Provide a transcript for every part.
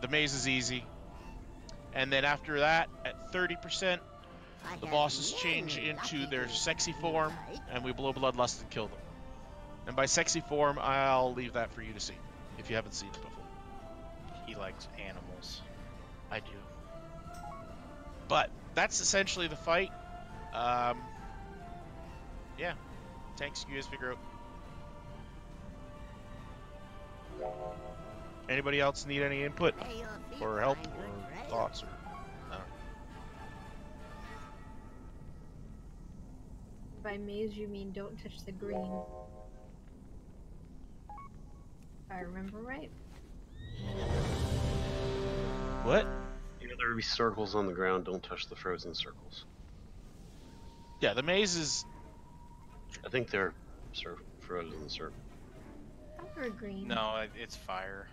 The maze is easy. And then after that, at 30%, the bosses change into their sexy form, and we blow bloodlust and kill them. And by sexy form, I'll leave that for you to see, if you haven't seen it before. He likes animals. I do. But that's essentially the fight. Yeah. Tanks, you guys figure out. Anybody else need any input or help or thoughts or no? By maze you mean don't touch the green. If I remember right. What? You know, there would be circles on the ground. Don't touch the frozen circles. Yeah, the maze is. I think they're frozen circles. Or green. No, it's fire.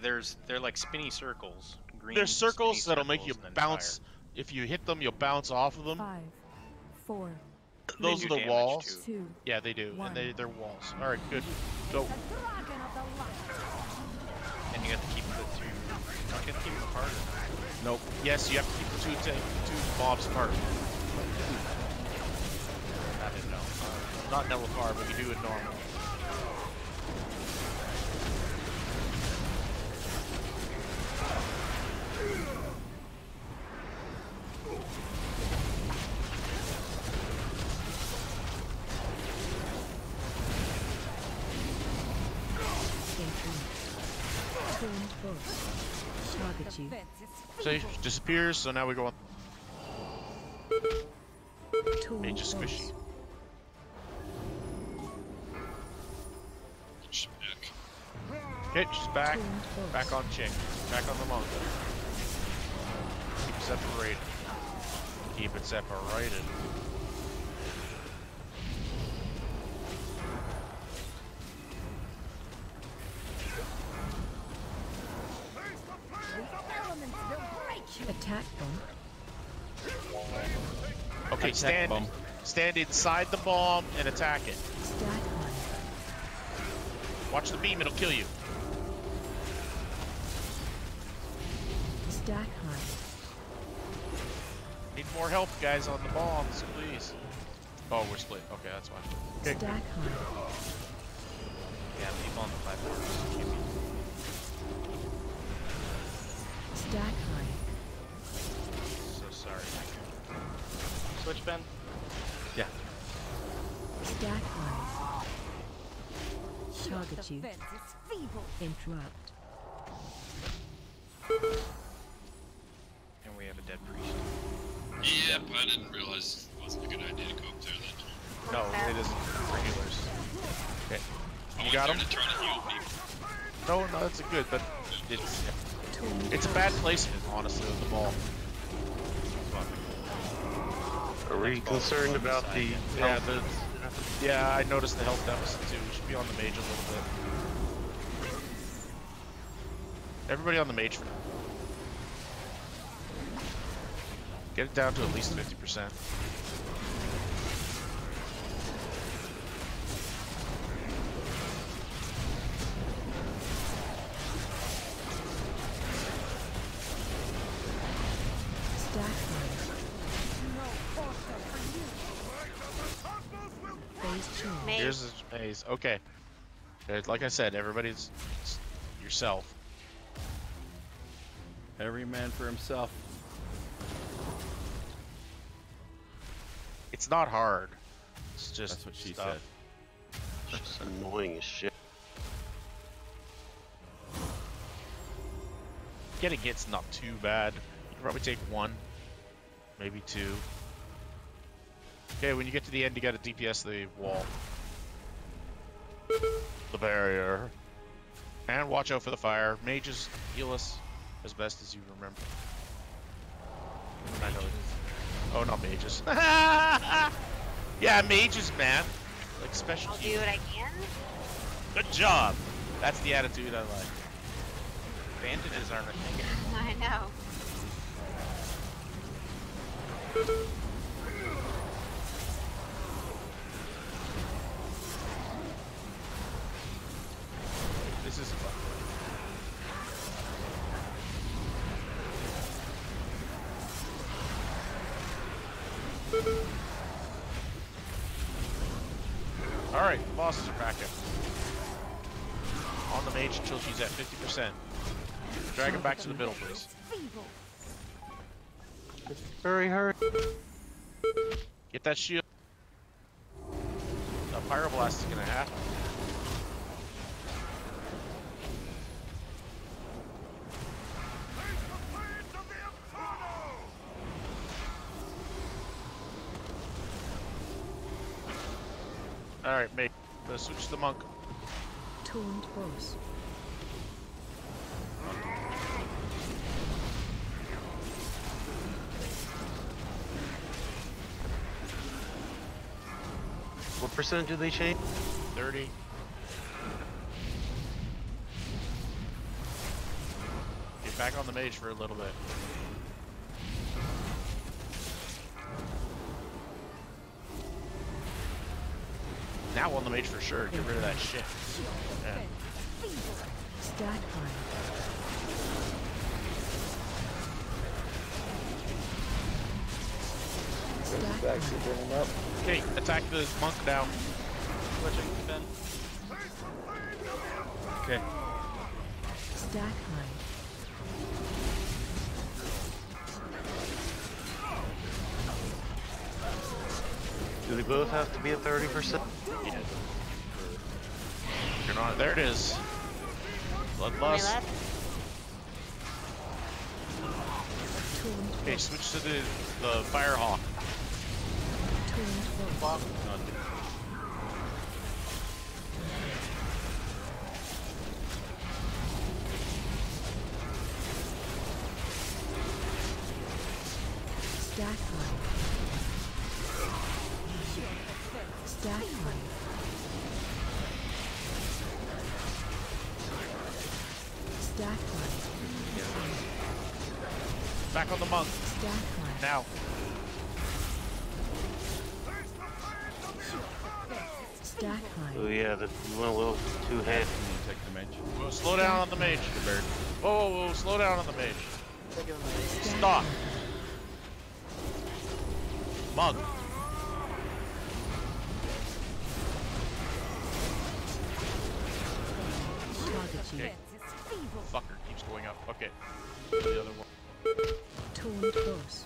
They're like spinny circles. Green. There's circles that'll make you circles, bounce. fire. If you hit them, you'll bounce off of them. 5, 4. Those They are do the damage, walls. too. 2. Yeah, they do, One. and they're walls. All right, good. Go. And you have to keep the two. Don't you have to keep them apart? Nope. Yes, you have to keep the two mobs apart. I didn't know. Not Nullifier, but you do it normal. Target you. So he disappears, so now we go on. Mage is squishy. Okay, she's back. Back on chick. Back on the monk. Keep it separated. Keep it separated. Attack bomb. Okay, Attack bomb. stand inside the bomb and attack it. Stack one. Watch the beam, it'll kill you. Stack high. Need more help, guys, on the bombs, please. Oh, we're split. Okay, that's fine. Okay. Stack high. Yeah, people on the platforms. Stack high. So sorry. Switch, Ben? Yeah. Stack high. Target you. Interrupt. And we have a dead priest. Yep, I didn't realize it wasn't a good idea to go up there then. No, it isn't for healers. Okay. I You went got there him? to try to heal people. No, that's good, but it's a bad placement, honestly, of the ball. Are we concerned about the Yeah, health? yeah, I noticed the health deficit too. We should be on the mage a little bit. Everybody on the mage for now. Get it down to at least 50%. Stack high. Phase change. Here's the maze. Okay. Like I said, everybody's yourself. Every man for himself. It's not hard. It's just That's what she stuff. said. It's just annoying as shit. Getting hit's not too bad. You can probably take one, maybe two. Okay, when you get to the end, you gotta DPS the wall. The barrier. And watch out for the fire. Mages, heal us as best as you remember. I know. Oh, not mages. Yeah, mages, man. Like special. I'll do what I can. Good job. That's the attitude I like. Bandages aren't a thing. I know. This is fun. Alright, the bosses are back up. On the mage until she's at 50%. Drag him back to the middle, please. Hurry. Get that shield. The pyroblast is gonna happen. Alright, mate. Let's switch to the monk. Taunt boss. What percent do they change? 30. Get back on the mage for a little bit. Now on the mage for sure. Get rid of that shit. Yeah. Stack fire. Stack fire. Okay, attack the monk now. Switching, Ben. Okay. Stack high. Do they both have to be at 30%? Yeah. You're not. There it is. Bloodlust. Okay, switch to the firehawk. Taunt boss. Stack high. Stack high. Stack high. Back on the monk. Stack high. Now. Stack high. Oh yeah, you went a little too heavy. Whoa, slow down on the mage. Whoa, slow down on the mage. Stop. Monk. Target you. Okay. Fucker keeps going up. Okay. The other one. Taunt boss.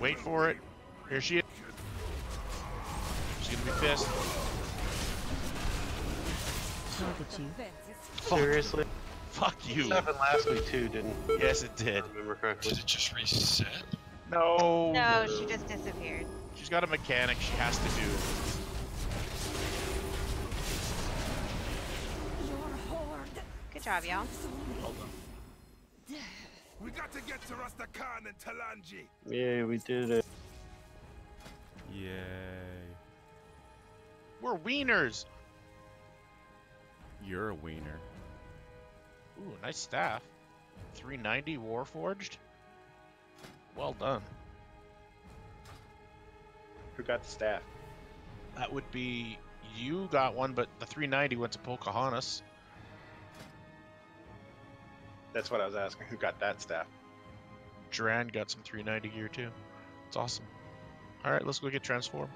Wait for it. Here she is. She's gonna be pissed. Target you. Fuck. Seriously? Fuck you. This happened last week too, didn't it? Yes, it did. If I remember correctly. Did it just reset? No. No, she just disappeared. She's got a mechanic she has to do. Good job, y'all. Hold on. We got to get to Rastakhan and Talanji. Yeah, we did it. Yay. We're wieners. You're a wiener. Ooh, nice staff. 390 Warforged. Well done. Who got the staff? That would be you got one, but the 390 went to Pocahontas. That's what I was asking. Who got that staff? Duran got some 390 gear too. It's awesome. All right, let's go get transformed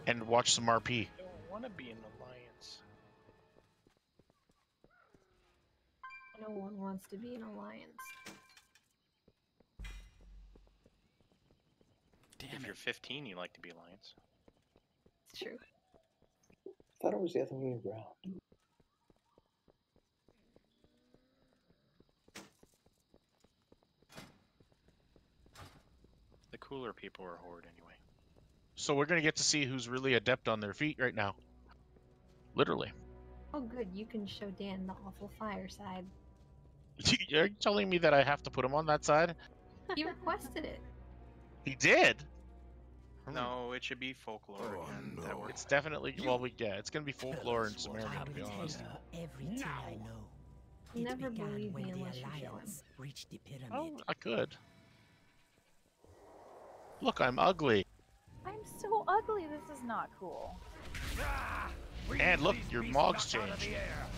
and watch some RP. I don't want to be in alliance. No one wants to be in alliance. If you're 15, you like to be alliance. It's true. I thought it was the other way around. The cooler people are horde anyway. So we're gonna get to see who's really adept on their feet right now. Literally. Oh, good. You can show Dan the awful fire side. Are you telling me that I have to put him on that side? He requested it. He did. No, it should be folklore again. That works. It's definitely it's gonna be folklore and Sumerian to be honest. Everything I know. You'll never believe me unless you show him. Reached the pyramid. Oh, I could. Look, I'm ugly. I'm so ugly, this is not cool. And look, your mog's changed.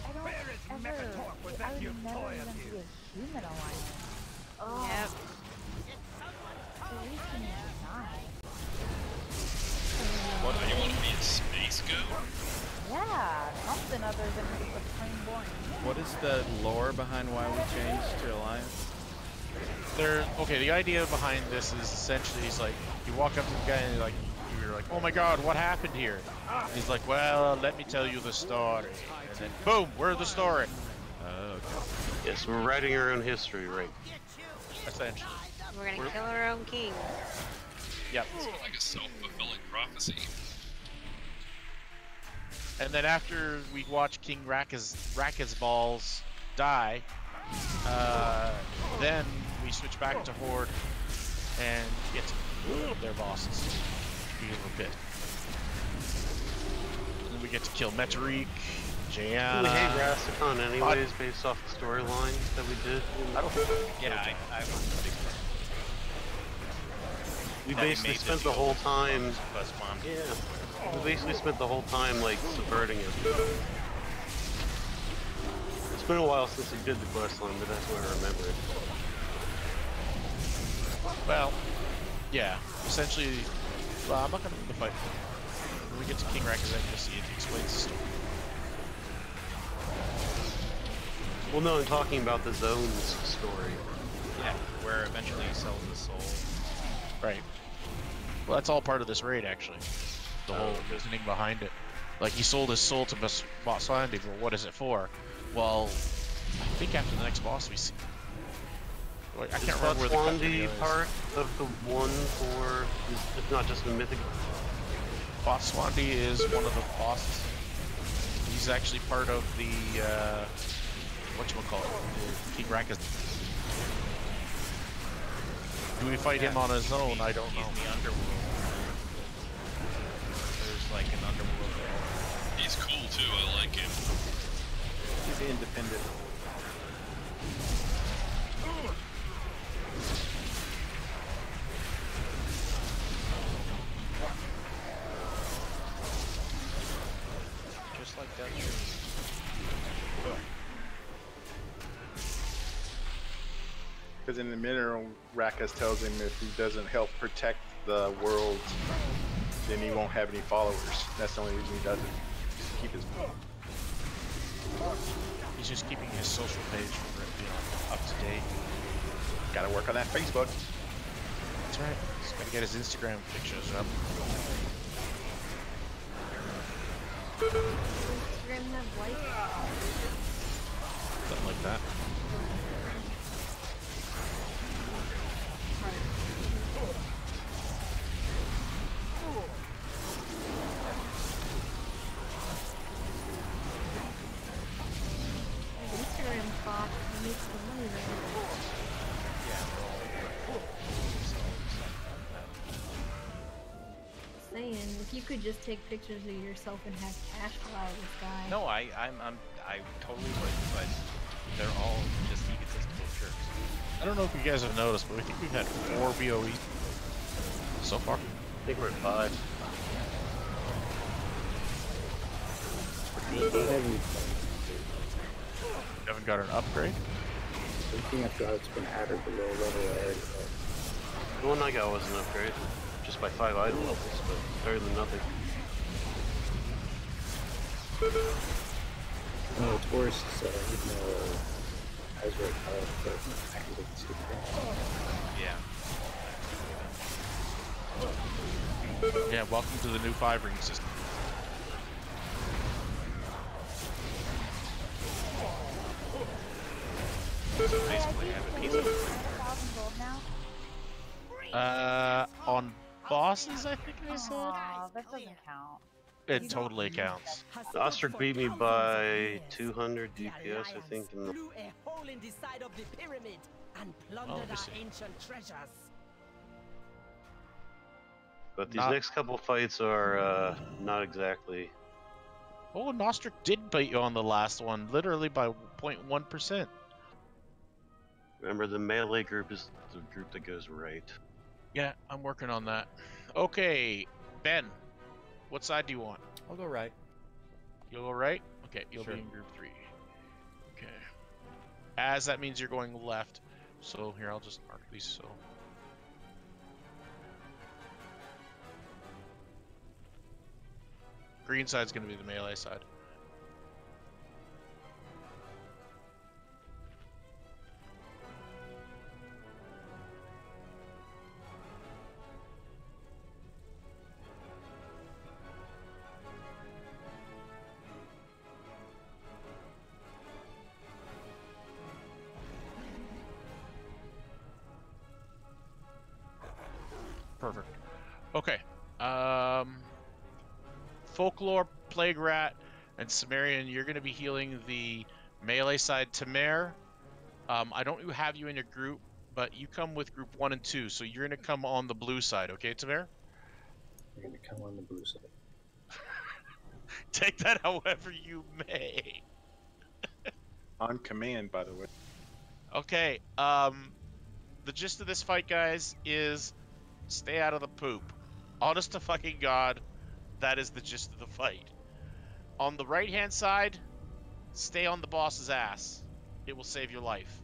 I don't ever, I would never even be a human alliance. Oh. Yep. So we can deny. What, you want to be a space goat? Yeah, something other than just a plain boring. What is the lore behind why we changed to Alliance? Okay, the idea behind this is essentially he's like, you walk up to the guy and you're like, oh my god, what happened here? And he's like, well, let me tell you the story. And then, boom, we're the story. Oh, okay. Yes, we're writing our own history, right? Essentially. We're gonna kill our own king. Yep. It's like a self-fulfilling prophecy. And then after we watch King Raka's balls die, then we switch back to Horde and get to their bosses. We get a bit. And then we get to kill Metarique, Jaina. We hate Rastakhan anyways, based off the storyline that we did. Yeah, I was a big fan. We That we basically made spent the the whole deal. time. Plus one. Yeah. We basically spent the whole time like subverting him. It's been a while since we did the quest line, but that's where I remember it. Well, yeah. Essentially, well, I'm not gonna fight. When we get to King Raka's end, you'll see it explains the story. Well, no, I'm talking about the zones story. Yeah, where eventually he sells his soul. Right. Well, that's all part of this raid, actually. The whole reasoning behind it. Like, he sold his soul to Botswandi, but what is it for? Well, I think after the next boss we see... Like, I can't remember where the cut video is. part of the one for... It's not just the mythic... Botswandi is one of the bosses. He's actually part of the, whatchamacallit? King Raka's... Do we fight him on his own? I don't know. He's in the underworld. There's like an underworld there. He's cool too, I like him. He's independent. Just like that. Because in the middle, Rakas tells him if he doesn't help protect the world, then he won't have any followers. That's the only reason he does it. Just to keep his... He's just keeping his social page up to date. Gotta work on that Facebook. That's right. He's gotta get his Instagram pictures up. Instagram have likes. Something like that. Instagram bot makes the money there. Saying, if you could just take pictures of yourself and have cash flow this guy. No, I totally would, but they're all just egotistical jerks. I don't know if you guys have noticed, but I think we've had 4 BOE so far. I think we're at 5. You haven't got an upgrade? Everything I've got, it's been added below level A. The one I got was an upgrade, just by 5 item levels, but better than nothing. No, it's worse. Even though Ezra but I can get to Yeah. Yeah, welcome to the new 5-ring system. So basically, I have a piece of 1,000 gold now? On bosses, I think they said? Aw, that doesn't count. It totally counts. Ostrich beat me by 200 DPS, I think, in the... Oh, let me see. But these next couple fights are not exactly... Oh, Nostric did bite you on the last one, literally by 0.1%. Remember, the melee group is the group that goes right. Yeah, I'm working on that. Okay, Ben, what side do you want? I'll go right. You'll go right? Okay, you'll Sure. be in group 3. Okay. As that means you're going left. So here, I'll just mark these so. Green side's going to be the melee side. Perfect. Okay. Folklore, Plague Rat, and Sumerian, you're going to be healing the melee side. Tamer, I don't have you in your group, but you come with group 1 and 2, so you're going to come on the blue side, okay, Tamer? You're going to come on the blue side. Take that however you may. On command, by the way. Okay, the gist of this fight, guys, is stay out of the poop. Honest to fucking God, that is the gist of the fight. On the right-hand side, stay on the boss's ass. It will save your life.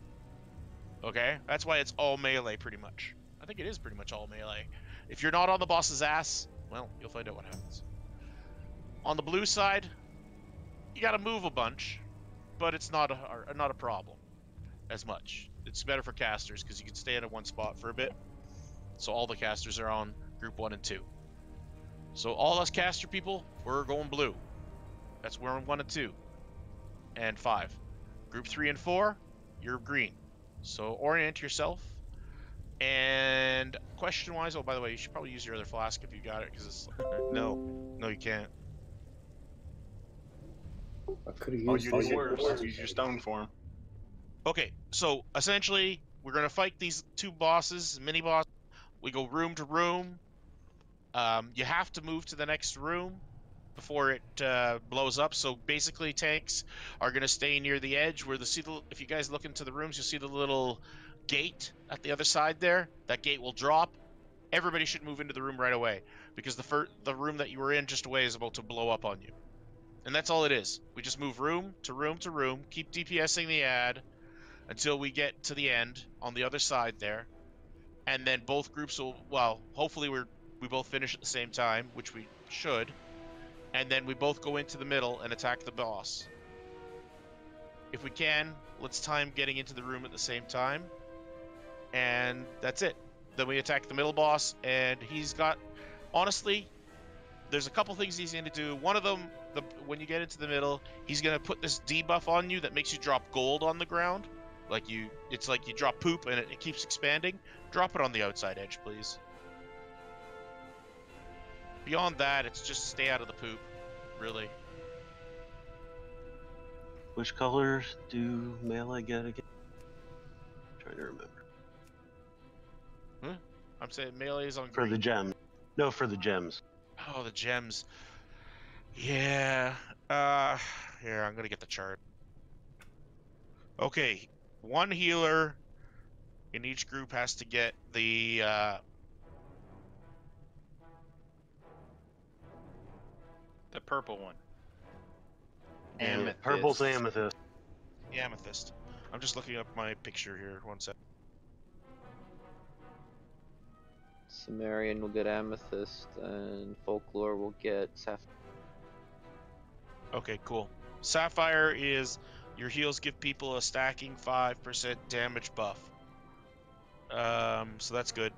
Okay? That's why it's all melee, pretty much. I think it is pretty much all melee. If you're not on the boss's ass, well, you'll find out what happens. On the blue side, you gotta move a bunch, but it's not a problem as much. It's better for casters, because you can stay in one spot for a bit. So all the casters are on group 1 and 2. So all us caster people, we're going blue. That's where 1 and 2. And 5. Group 3 and 4, you're green. So orient yourself. And question-wise, oh, by the way, you should probably use your other flask if you got it, because it's... No, you can't. I could have used use your stone form. Okay, so essentially, we're going to fight these 2 bosses, mini-bosses. We go room to room. You have to move to the next room before it blows up. So basically, tanks are going to stay near the edge where if you guys look into the rooms, you'll see the little gate at the other side there. That gate will drop. Everybody should move into the room right away because the room that you were in just away is about to blow up on you. And that's all it is. We just move room to room to room, keep DPSing the ad until we get to the end on the other side there. And then both groups will, well, hopefully we both finish at the same time, which we should. And then we both go into the middle and attack the boss. If we can, let's time getting into the room at the same time. And that's it. Then we attack the middle boss, and he's got, honestly, there's a couple things he's going to do. One of them, when you get into the middle, he's going to put this debuff on you that makes you drop gold on the ground. It's like you drop poop and it keeps expanding. Drop it on the outside edge, please. Beyond that, it's just stay out of the poop, really. Which colors do melee get again? I'm trying to remember. Huh? I'm saying melee is on For green. the gems. No, for the gems. Oh, the gems. Yeah. Here, I'm gonna get the chart. Okay, 1 healer in each group has to get the purple one. Amethyst. Purple's amethyst. The amethyst. I'm just looking up my picture here. 1 sec. Sumerian will get amethyst, and folklore will get sapphire. Okay, cool. Sapphire is your heals give people a stacking 5% damage buff. So that's good.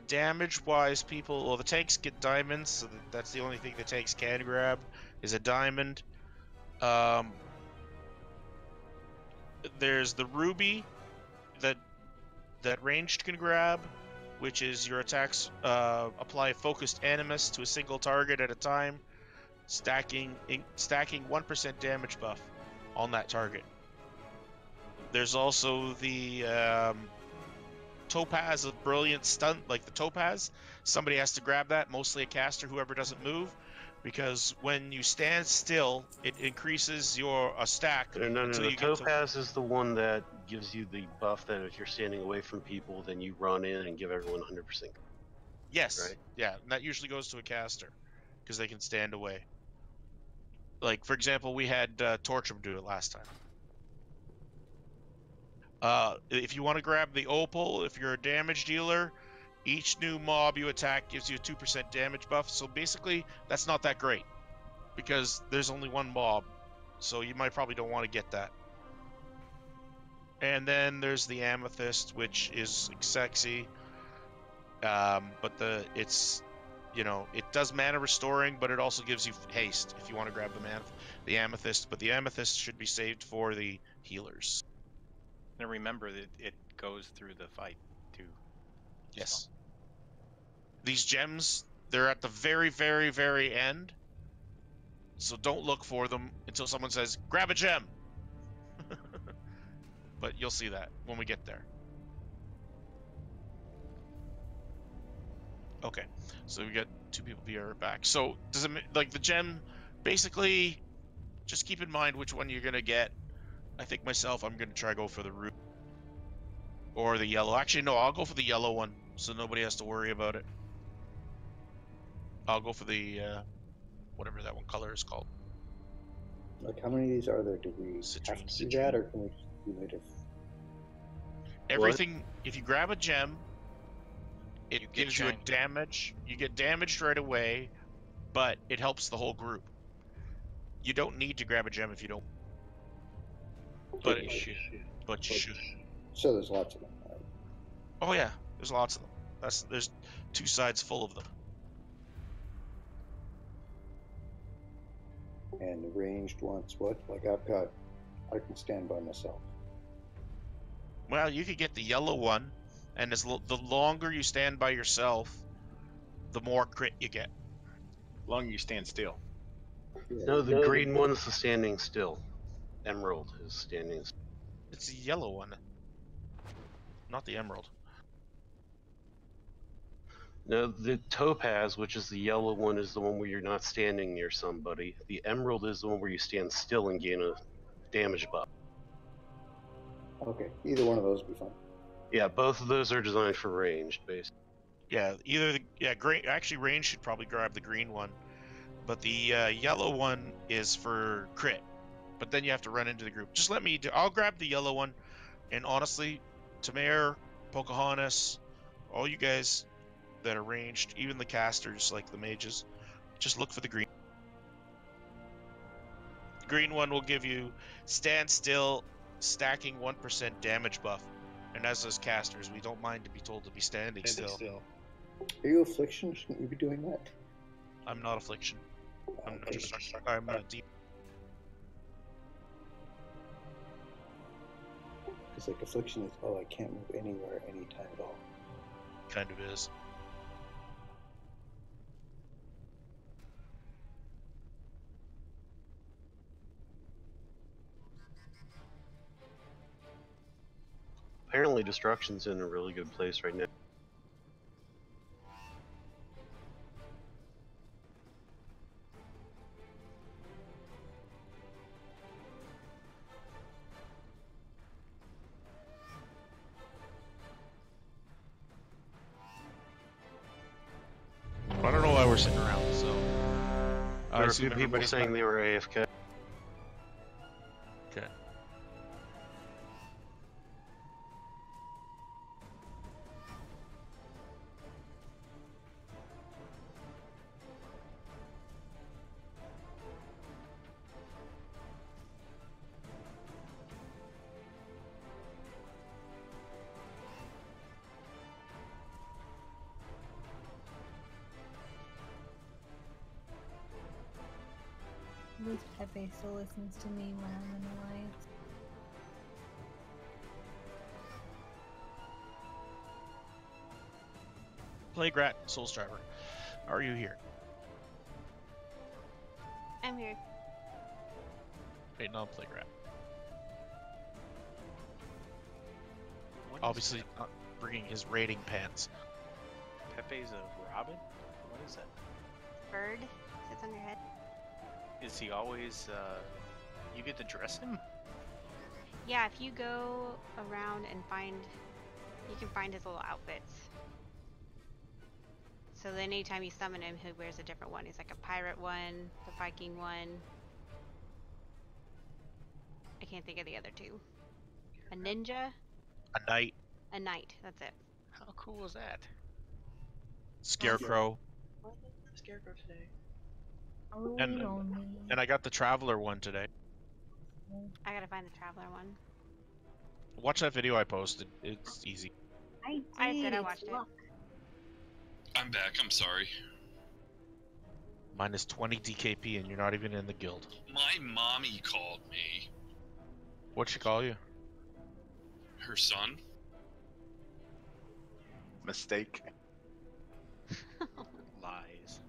Damage-wise, well, the tanks get diamonds, so that's the only thing the tanks can grab, is a diamond. There's the ruby that ranged can grab, which is your attacks apply focused animus to a single target at a time, stacking 1% damage buff on that target. There's also the Topaz of Brilliant Stunt, like the Topaz. Somebody has to grab that, mostly a caster, whoever doesn't move, because when you stand still, it increases your stack. No, the Topaz is the one that gives you the buff that if you're standing away from people, then you run in and give everyone 100%. Yes, right? Yeah, and that usually goes to a caster, because they can stand away. Like, for example, we had Torchum do it last time. If you want to grab the Opal, if you're a damage dealer, Each new mob you attack gives you a 2% damage buff. So basically, that's not that great because there's only one mob. So you might probably don't want to get that. And then there's the Amethyst, which is sexy. But it's, you know, it does mana restoring, but it also gives you haste if you want to grab the Amethyst. But the Amethyst should be saved for the healers. And remember that it goes through the fight too. Yes. So. These gems, they're at the very, very, very end. So don't look for them until someone says, grab a gem. But you'll see that when we get there. Okay, so we got 2 people be right back. So does it, like, the gem, basically, just keep in mind which one you're gonna get. I think myself, I'm gonna try go for the root or the yellow. Actually, no, I'll go for the yellow one, so nobody has to worry about it. I'll go for the whatever that one color is called. Like, how many of these are there? Do we have to do that, or can we just do it if... Everything, if you grab a gem, it gives you a damage. You get damaged right away, but it helps the whole group. You don't need to grab a gem if you don't. But you should. But you should. So there's lots of them, right? Oh yeah, there's lots of them. There's 2 sides full of them. And the ranged ones, what? Like I can stand by myself. Well, you could get the yellow one, and the longer you stand by yourself, the more crit you get. The longer you stand still. Yeah. No, the green one's the standing still. Emerald is standing still. It's the yellow one, not the emerald. No, the topaz, which is the yellow one, is the one where you're not standing near somebody. The emerald is the one where you stand still and gain a damage buff. Okay, either one of those would be fine. Yeah, both of those are designed for ranged, basically. Yeah, green. Actually, range should probably grab the green one, but the yellow one is for crit. But then you have to run into the group. Just let me I'll grab the yellow one, and honestly, Tamir, Pocahontas, all you guys that are ranged, even the casters like the mages, just look for the green. The green one will give you stand still, stacking 1% damage buff. And as those casters, we don't mind to be told to be standing still. Are you Affliction? Shouldn't you be doing that? I'm not Affliction. I'm deep. Because like Affliction is, I can't move anywhere, anytime at all. Kind of is. Apparently, Destruction's in a really good place right now. I don't know why we're sitting around, so... There were a few people saying they were AFK. Okay. At least Pepe still listens to me when I'm in Alliance. Playgrat, Soulstriver, are you here? I'm here. Wait, no, Playgrat. Obviously not bringing his raiding pants. Pepe's a robin? What is that? Bird sits on your head. Is he always, you get to dress him? Yeah, if you go around and you can find his little outfits. So then anytime you summon him, he wears a different one. He's like a pirate one, the Viking one. I can't think of the other 2. A ninja? A knight. A knight, that's it. How cool is that? Scarecrow. Scarecrow today. And I got the Traveler one today. I gotta find the Traveler one. Watch that video I posted. It's easy. I did. I watched it. I'm back. I'm sorry. Mine is 20 DKP and you're not even in the guild. My mommy called me. What'd she call you? Her son. Mistake. Lies.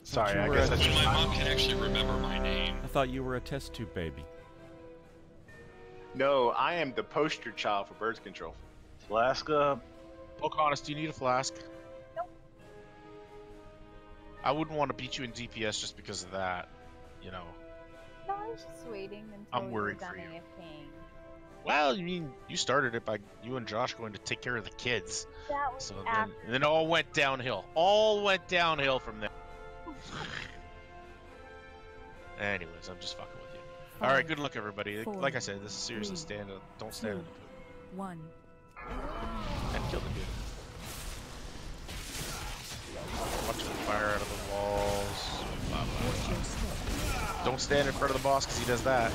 Sorry, I you were guess a- I When my mom can actually remember my name. I thought you were a test tube baby. No, I am the poster child for birth control. Flask up. Pocahontas, do you need a flask? I wouldn't want to beat you in DPS just because of that. You know. No, I was just waiting until I'm we were worried done for you. AFKing. Well, you mean you started it by you and Josh going to take care of the kids. That was So after. then it all went downhill. All went downhill from there. Anyways, I'm just fucking with you. All right, good luck, everybody. Like I said, this is seriously don't stand in the poop. 1. And kill the dude. Watch him fire out of the walls. Blah, blah, blah. Don't stand in front of the boss because he does that.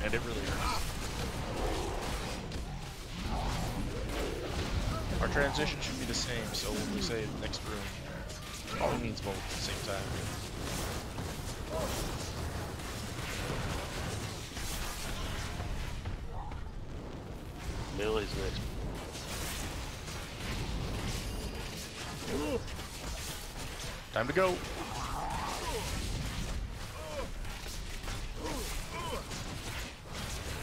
And it really hurts. Our transition should be the same, so when we say next room, it probably means both at the same time. Melee's next. Time to go.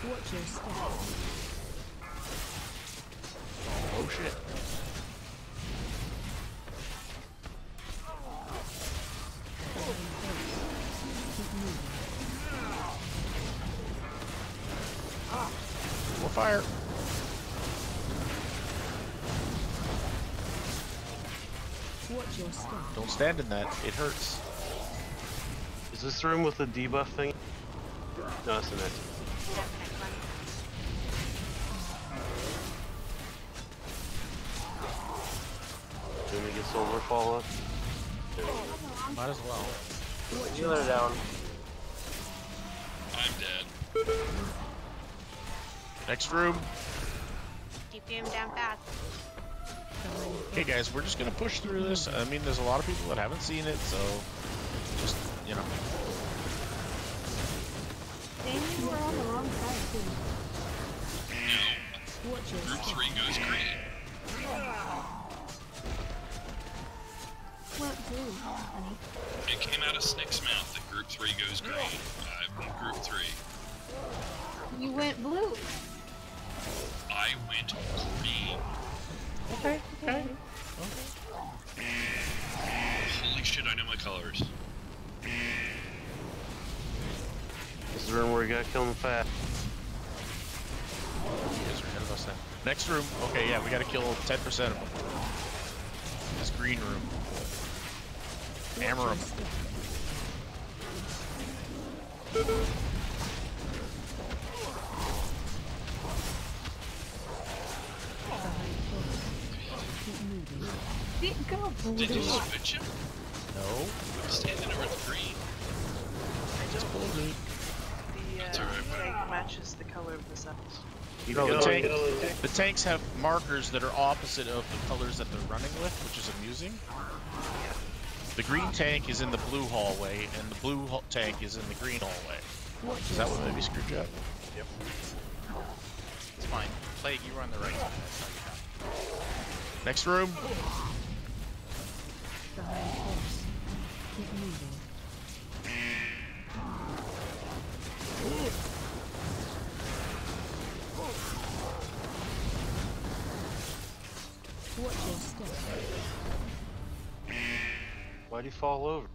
Watch your step. Oh shit. More fire. Watch your step. Don't stand in that. It hurts. Is this the room with the debuff thing? No, it's the next one. Then we get silver fall up. Might as well. You let her down. I'm dead. Next room. Keep him down fast. Okay, guys, we're just gonna push through this. I mean, there's a lot of people that haven't seen it, so just, you know. Dang, you were on the wrong side too. Watch your Group step. 3 goes green. What do, honey? It came out of Snick's mouth that Group 3 goes green. I'm in Group 3. You went blue. I went green. Okay. Holy shit, I know my colors. This is the room where we got killed fast. You guys are ahead of us now. Next room. Okay, yeah, we gotta kill 10% of them. This green room. Hammer them. Didn't go blue. Did you switch him? No. I'm standing over the green. Just pull it. That's alright. tank matches the color of the cells. You No, know, the tanks have markers that are opposite of the colors that they're running with, which is amusing. The green tank is in the blue hallway, and the blue tank is in the green hallway. Is that what maybe screwed you up? Yep. It's fine. Plague, you were on the right side. That's how you have. Next room. Behind horse. Keep moving. Watch your step. why'd he fall over?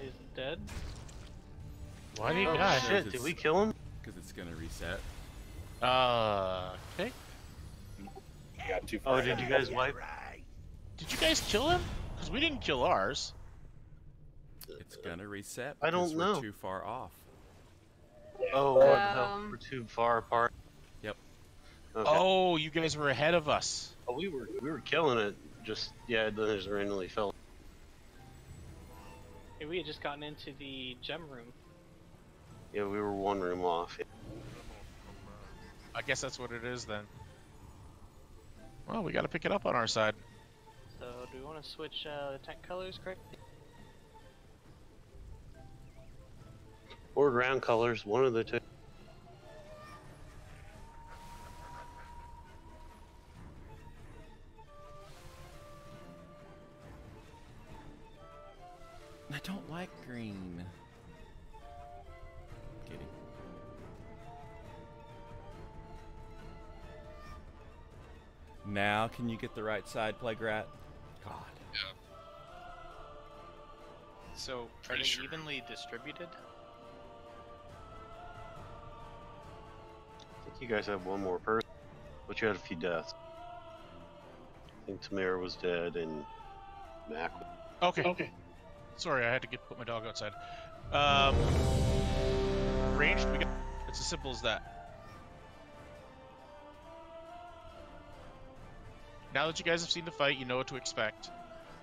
He's dead. Why did he Oh die? shit, did we kill him? Because it's gonna reset. Okay. You got too far. Oh, did you guys wipe? Did you guys kill him? Because we didn't kill ours. It's gonna reset. I don't because we're know. too far off. Oh, what the hell? We're too far apart. Yep. Okay. Oh, you guys were ahead of us. Oh, we were killing it. Just yeah, then there's randomly fell. Hey, we had just gotten into the gem room. Yeah, we were one room off. I guess that's what it is then. Well, we got to pick it up on our side. So, do we want to switch the tank colors, Craig? Or ground colors, one of the two. I don't like green. Kidding. Now, can you get the right side, Playgrat? God. Yeah. So, are Pretty they sure. evenly distributed? I think you guys have one more person, but you had a few deaths. I think Tamara was dead and Mac. Okay. Sorry, I had to put my dog outside. Ranged, we got. It's as simple as that. Now that you guys have seen the fight, you know what to expect.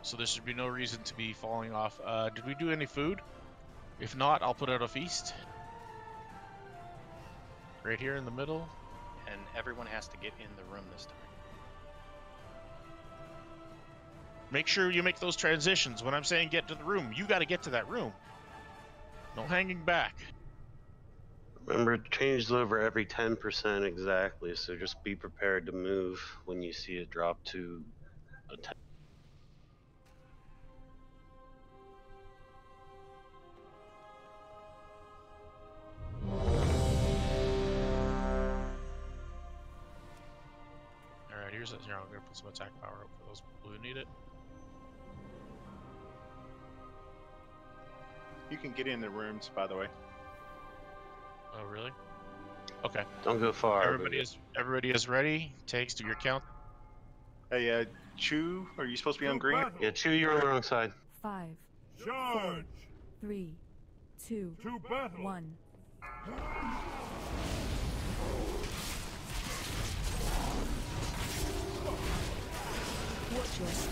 So there should be no reason to be falling off. Did we do any food? If not, I'll put out a feast. Right here in the middle. And everyone has to get in the room this time. Make sure you make those transitions. When I'm saying get to the room, you got to get to that room. No hanging back. Remember, it changes over every 10% exactly, so just be prepared to move when you see it drop to a 10. Alright, here, I'm going to put some attack power up for those people who need it. You can get in the rooms, by the way. Oh, really? Okay. Don't go far. Everybody is ready. Takes to your count. Hey, Chu, are you supposed to be on green? Yeah, Chu, you're on the wrong side. 5, Charge! 4, 3, 2, To battle! 1. Watch your step.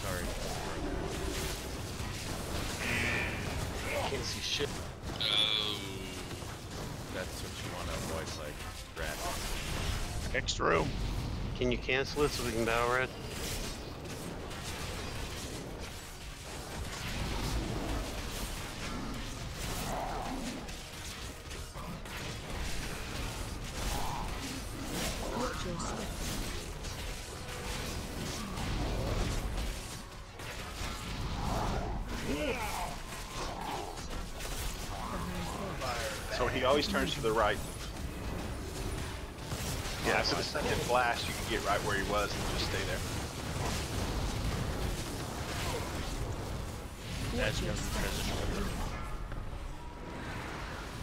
Sorry. Can't see shit. Oh. That's what you want to avoid, like rat. Next room. Can you cancel it so we can battle red? Watch your step. So he always turns to the right. Yeah, so the second blast, you can get right where he was and just stay there. That's going to transition.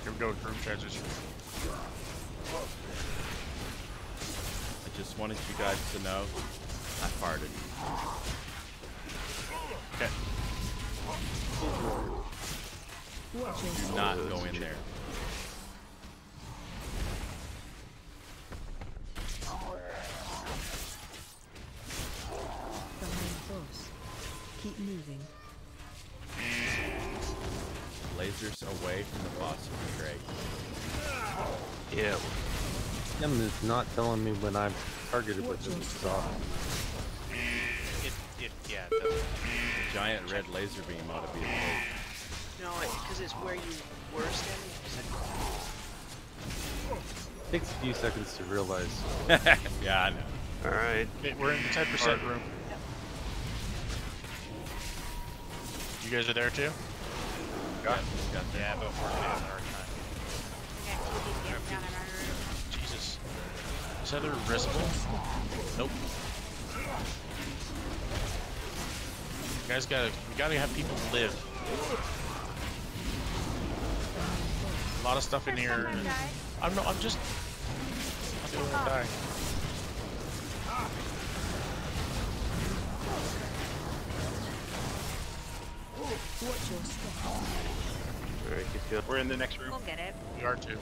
Here we go, group transition. I just wanted you guys to know I farted. Okay. Do not go in there. Behind boss. Keep moving. Lasers away from the boss would be great. Yeah. Him is not telling me when I'm targeted with this stuff. Yeah, it does. The giant red laser beam ought to be the case. No, because it's where you were standing for a second. Takes a few seconds to realize. Yeah, I know. Alright. Okay, we're in the 10% room. You guys are there too? Got yeah, but we're in our time. We got 2 DPS down in our room. Jesus. Is Heather invisible? Nope. You guys we gotta have people live. A lot of stuff in here. Someone died. I'm the only one die. Watch your step. Alright, keep going. We're in the next room. We'll get it. We are too.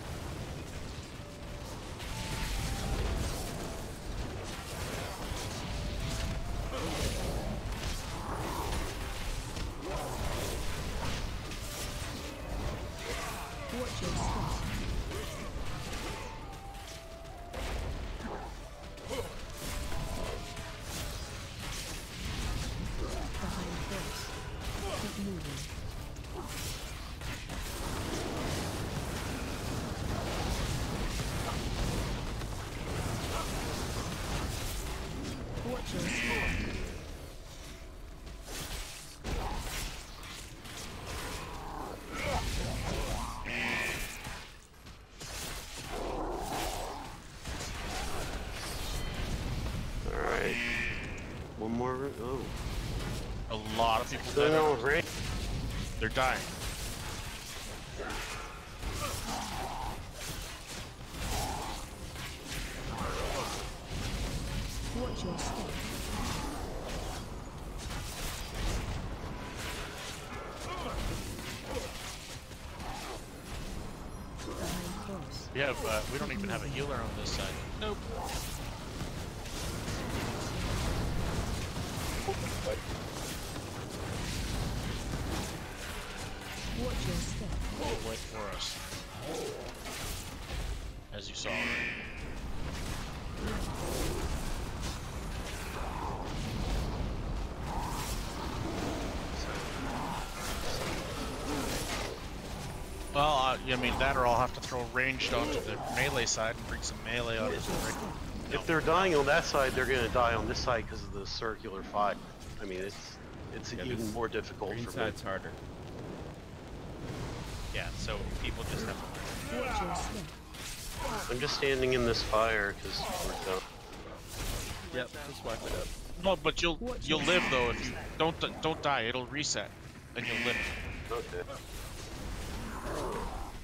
Watch your step. Behind this. Keep moving. Watch your step. Alright. One more room. Oh. A lot of people So dead. no, right? They're dying. Watch your step. Behind close. We don't even have a healer on this side. Nope. Watch your step. Wait for us. As you saw. Right? Well, I mean that, or I'll have to throw ranged onto the melee side and bring some melee onto the ring. If they're dying on that side, they're gonna die on this side because of the circular fire. I mean, it's even more difficult Green for me. side's harder. Yeah, so people just have to. Watch your step. I'm just standing in this fire because we're done. Yep, just wipe it up. No, but you'll live though if you don't die. It'll reset and you'll live. Okay.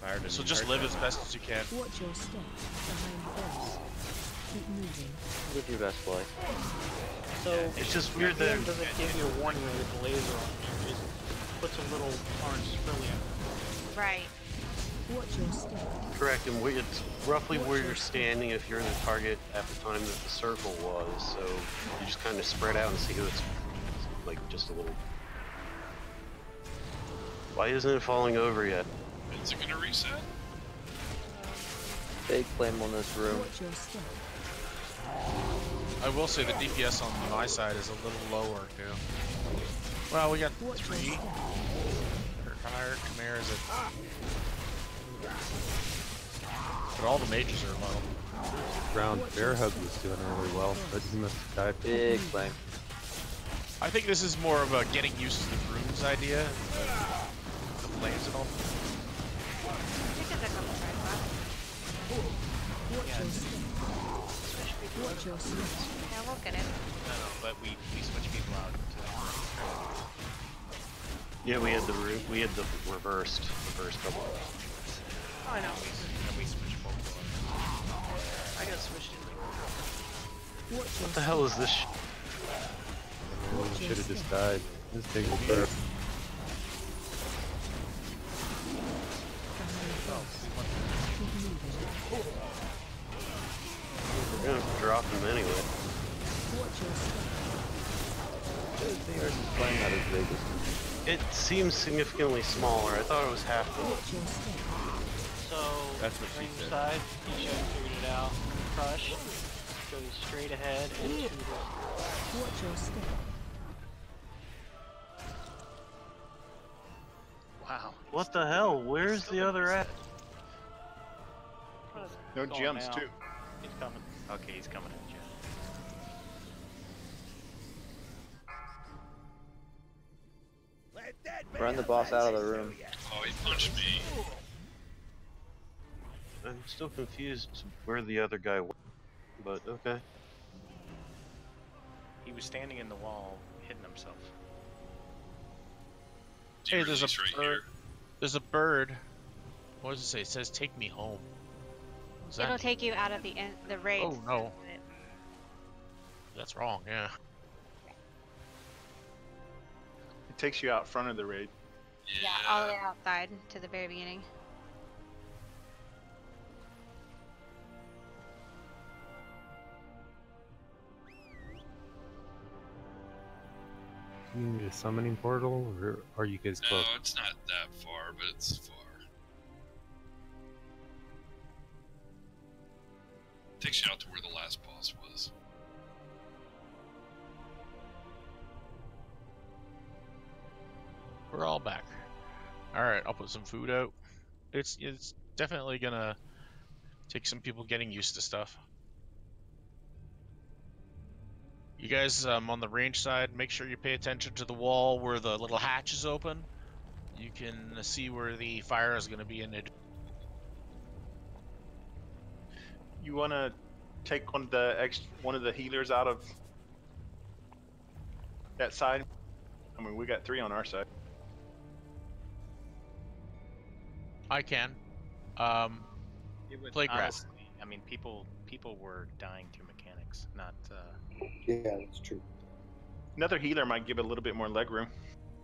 Fire doesn't So just hurt live that as best as you can. Watch your step. Behind close. Keep moving. Live your best life. So It's just weird that it doesn't give you a warning with the laser on you. It just puts a little orange brilliant. Right. Watch your step. correct, and it's roughly where you're standing if you're in the target at the time that the circle was. So you just kind of spread out and see who it's like just a little. Why isn't it falling over yet? Is it gonna reset? Big flame on this room. Watch your step. I will say the DPS on my side is a little lower too. Well, we got 3 that are higher. Chimera's at. But all the mages are low. Round Bear Hug was doing really well, but he must have died. Big flame. I think this is more of a getting used to the runes idea. The flames and all. Watch your step. Yeah, we'll get it. No, but we switch people out to that. Yeah, we had the reversed the first couple. Oh, I know. We switch folks. I got switched in. What the hell is this? He should have just died. This thing will burn. We're gonna drop him anyway. They are just playing out as big as. It seems significantly smaller. I thought it was half the. So, That's what she said. ringside, you should have figured it out. Crush goes straight ahead and to the. Watch your step. Wow. What the hell? Where's the other at? No Going gems now. too. He's coming. Okay, he's coming at you. Run the boss out of the room. Oh, he punched me. I'm still confused where the other guy went, but okay. He was standing in the wall, hitting himself. Hey, there's a Release right bird. here. There's a bird. What does it say? It says, "Take me home." What's It'll that? take you out of the raid. Oh no. That's wrong. Yeah. It takes you out front of the raid. Yeah, all the way outside to the very beginning. Do you need a summoning portal, or are you guys close? No, it's not that far, but it's far. Takes you out to where the last boss was. We're all back. Alright, I'll put some food out. It's definitely gonna take some people getting used to stuff. You guys on the range side, make sure you pay attention to the wall where the little hatch is open. You can see where the fire is going to be in it. You want to take one of the healers out of that side? I mean, we got 3 on our side. I can. It would, Plague rat. honestly, I mean, people were dying through mechanics, not. Yeah, that's true. Another healer might give it a little bit more leg room.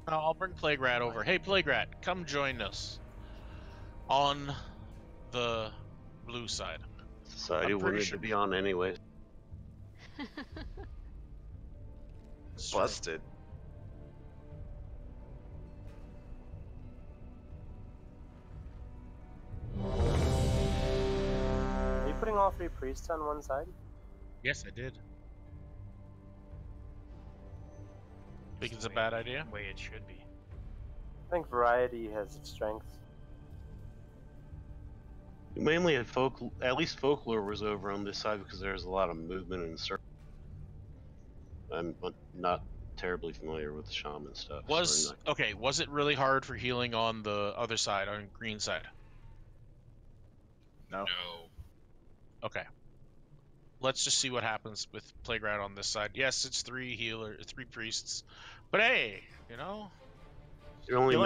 I'll bring Plague Rat over. Hey, Plague Rat, come join us on the blue side. Society wanted to be on anyway. Busted. Are you putting all 3 priests on one side? Yes, I did. Think it's a bad idea? Way it should be. I think variety has its strengths. You mainly had at least folklore was over on this side because there's a lot of movement and circle. I'm not terribly familiar with the shaman stuff. Was it really hard for healing on the other side, on green side? No. Okay. Let's just see what happens with Plague Rat on this side. Yes, it's 3 priests, but hey, you know, It only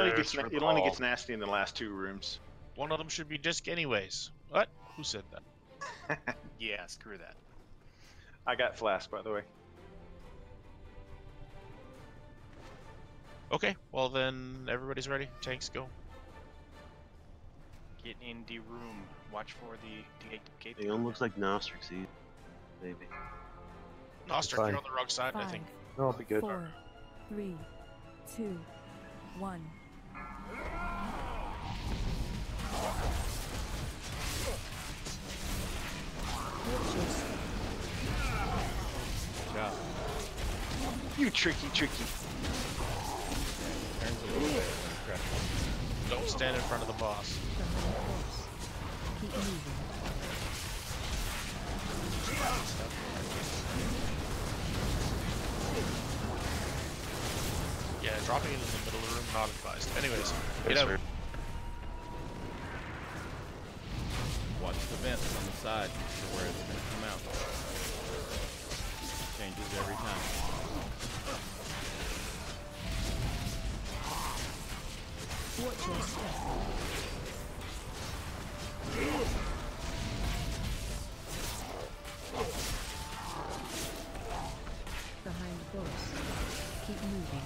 gets nasty in the last 2 rooms. one of them should be disc anyways. What? Who said that? Yeah, screw that. I got flask, by the way. Okay, well then everybody's ready. Tanks go. Get in the room. Watch for the gate. It looks like Nostrix, maybe. Nostric, you're on the wrong side, I think. No, I'll be good. 4, 3, 2, 1. Yeah. You tricky. Don't stand in front of the boss. Keep moving. Yeah, dropping it in the middle of the room, not advised. Anyways, get Yes, out. sir. Watch the vents on the side to where it's going to come out. Changes every time. Watch your step. Behind the boss. Keep moving.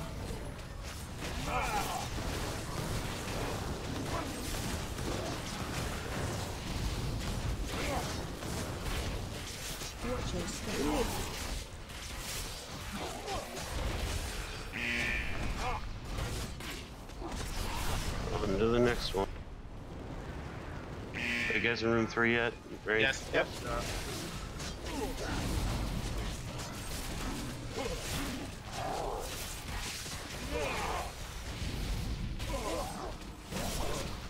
Watch your step. On to the next one. Are you guys in room 3 yet? Right? Yes. Yep.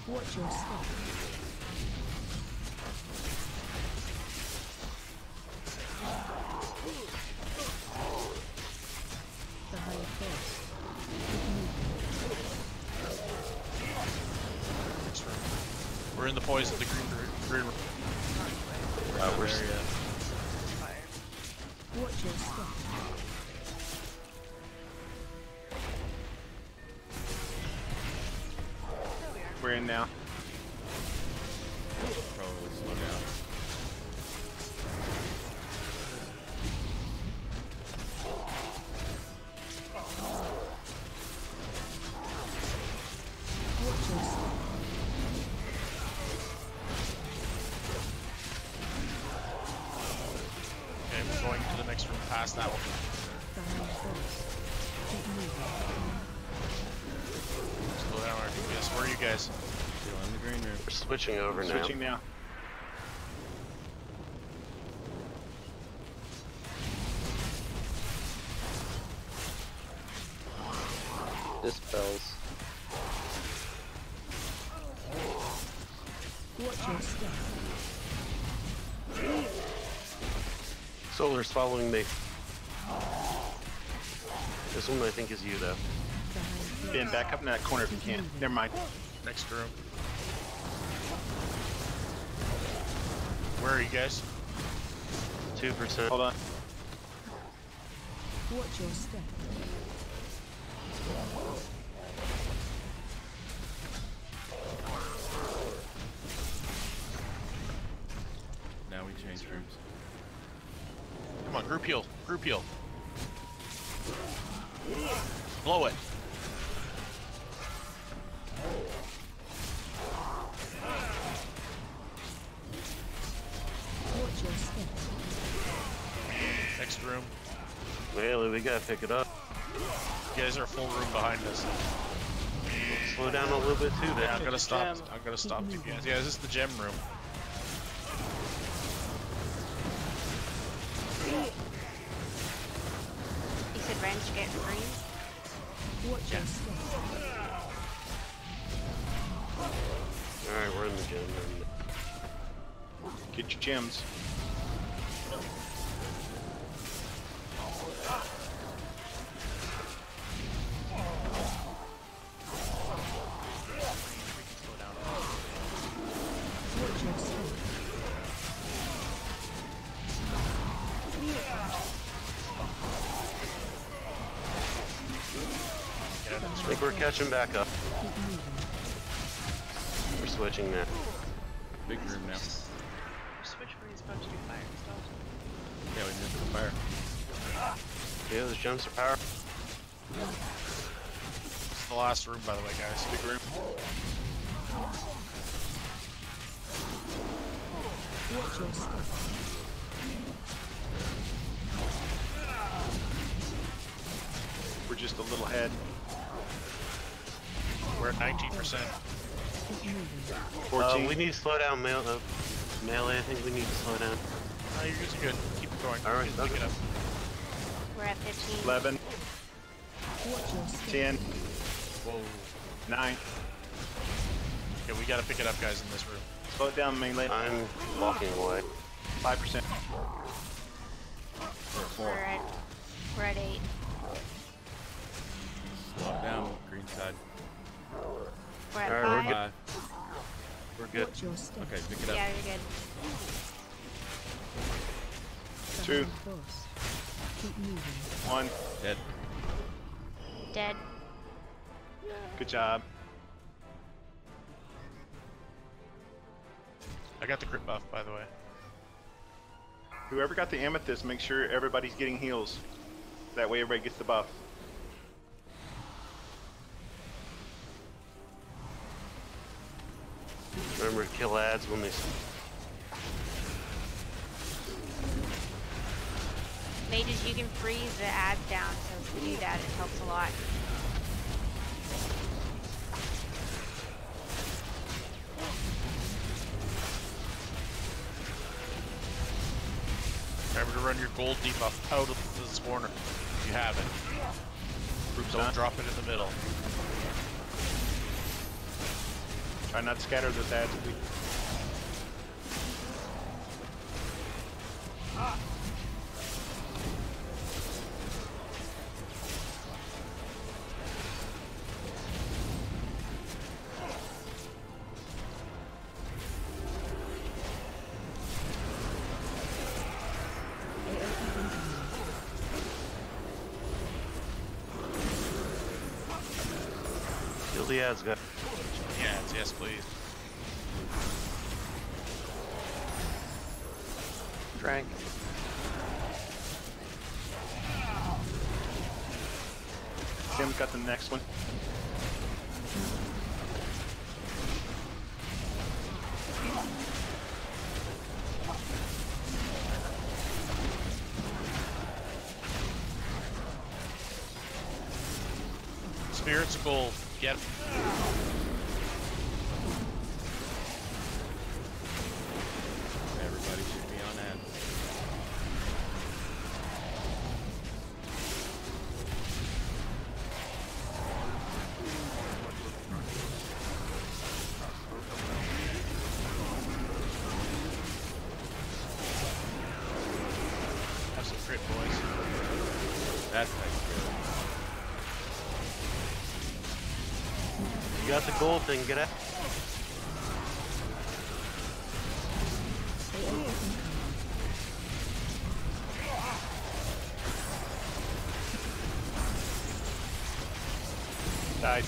Watch your step. Behind first. We're in the poison, the green room. We're Watch your step. We're in now. Probably slow down. Going to the next room past that one. Slow down our DPS. Where are you guys? Still in the green room. We're switching over now. Switching now. Dispels. Watch your step. Solar's following me. This one I think is you though. Ben, back up in that corner if you can. Never mind. Next room. Where are you guys? 2%. Hold on. Watch your step. Now we change rooms. Come on, group heal. Group heal. Blow it. Watch your step. Next room. Well, we gotta pick it up. You guys are full room behind us. Slow down a little bit too then. Yeah, I'm gonna stop. I'm gonna stop you guys. Yeah, this is the gem room. You said range get free? Watch your step. Alright, we're in the gym room. Get your gems. Watch your step. I think we're catching back up. We're switching now. Big room now. Switch where he's about to do fire stuff. Yeah, we moved to the fire. Yeah, those jumps are powerful. This is the last room, by the way, guys. Big room. Watch your step. We're just a little ahead. We're at 19%. 14. We need to slow down melee. I think we need to slow down. No, you're just good. Keep it going. Alright, Pick it up. We're at 15. 11. Watch your step. 10. Whoa. 9. Okay, we gotta pick it up, guys, in this room. Slow it down, main lane. I'm walking away. 5%. We're at 8. Slow it down, green side. We're at Alright, 5. We're good. Watch your step. Okay, pick it up. Yeah, you're good. 2. Boss. Keep moving. 1. Dead. Dead. Good job. I got the crit buff, by the way. Whoever got the amethyst, make sure everybody's getting heals. That way everybody gets the buff. Remember to kill ads when they... Mages, you can freeze the ads down, so if you do that, it helps a lot. Remember to run your gold debuff out of this corner if you have it. Don't drop it in the middle. Try not to scatter those ads, please. Kill the ads, guys. Yeah, yes, please. Drank. Tim's got the next one. spirits of gold. Get 'em. Everybody should be on that. Have some crit, boys. That's nice. You got the gold thing, get it. Died.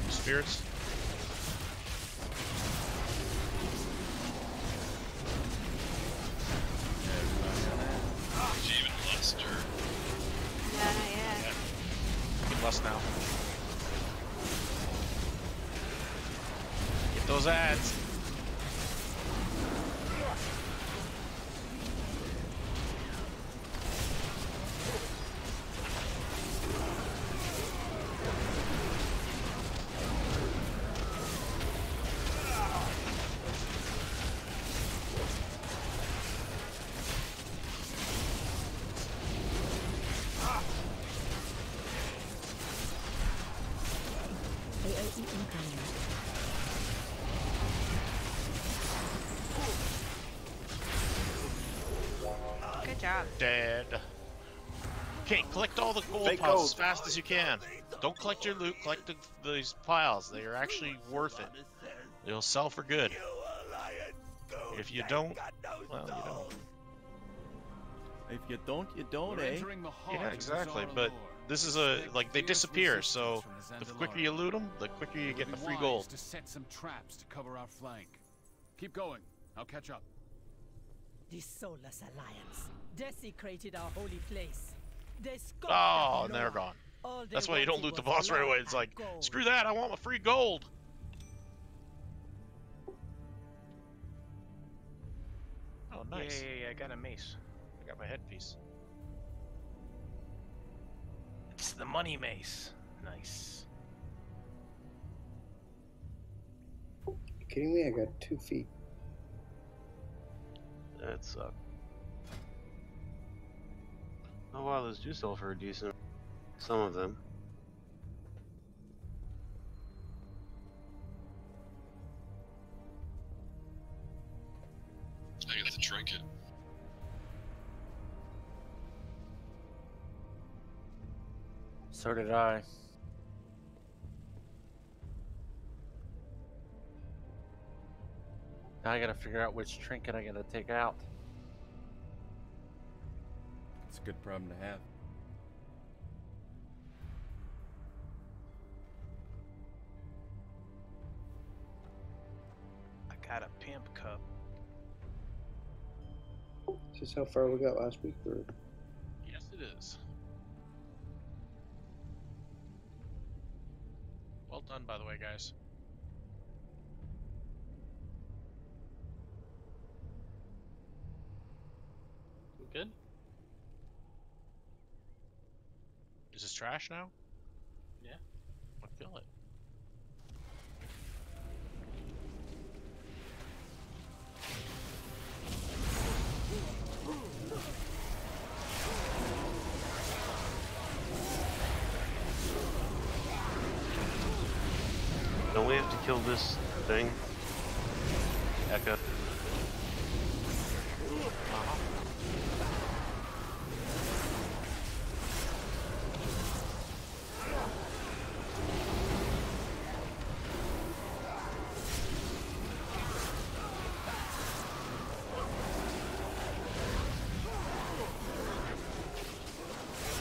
Spirits. Did you even lust or? Yeah, not yet. You can lust now. Get those ads. Good job. Dead. Okay, collect all the gold Fake piles gold. as fast as you can. Don't collect your loot, collect these piles. They are actually worth it. They'll sell for good. If you don't, well, you don't. If you don't, you don't, eh? Yeah, exactly. But this is like, they disappear, so the quicker you loot them, the quicker you get the free gold. To set some traps to cover our flank. Keep going. I'll catch up. The Soulless Alliance desecrated our holy place. They scoffed Oh, at and they're Lord. gone. All they That's why you don't wanted loot the was boss right blood away. It's and like, gold. screw that, I want my free gold. Oh, nice. Yeah, I got a mace. I got my headpiece. It's the money mace. Nice. You kidding me? I got 2 feet. That sucks. Oh wow, those do sell for a decent. Some of them. I got the trinket. So did I. Now I gotta figure out which trinket I gotta take out. It's a good problem to have. I got a pimp cup. Is this how far we got last week? Or? Yes, it is. Well done, by the way, guys. We good? Is this trash now? Yeah. I'll kill it. Don't we have to kill this thing? Echo.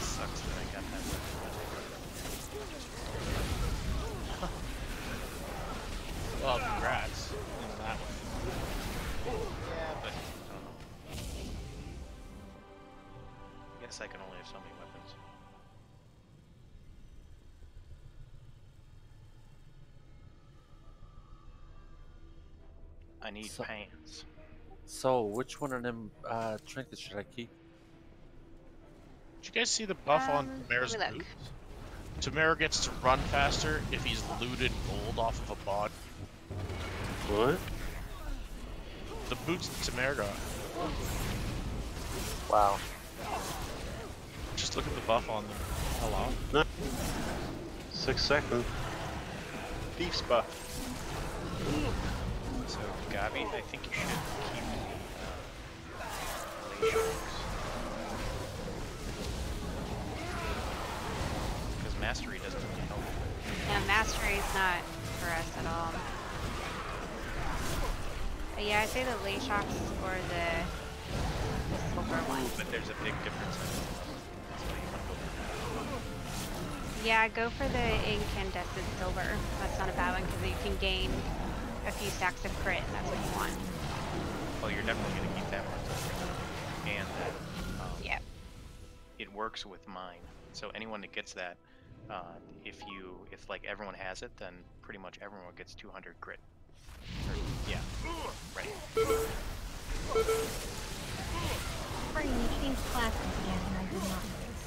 Sucks that I got that weapon. Well, congrats on that one. Yeah, but I don't know. You guess I can only have so many weapons. I need pants. So, which one of them trinkets should I keep? Did you guys see the buff on Tamara's let me look. boots? Tamara gets to run faster if he's looted gold off of a bot. What? The boots that Tamara got. Wow. Just look at the buff on them. Hello? No. 6 seconds. Thief's buff. So, Gabi, I think you should keep relations. Because mastery doesn't really help. Yeah, mastery is not for us at all. But yeah, I'd say the lay shocks or the silver one. But there's a big difference in them. That's why you want to go for that. Yeah, go for the incandescent silver. That's not a bad one because you can gain a few stacks of crit, and that's what you want. Well, you're definitely going to keep that one. And yeah, it works with mine. So anyone that gets that, if like everyone has it, then pretty much everyone gets 200 crit. Or, yeah, right. Brain, you changed classes again, and I did not notice.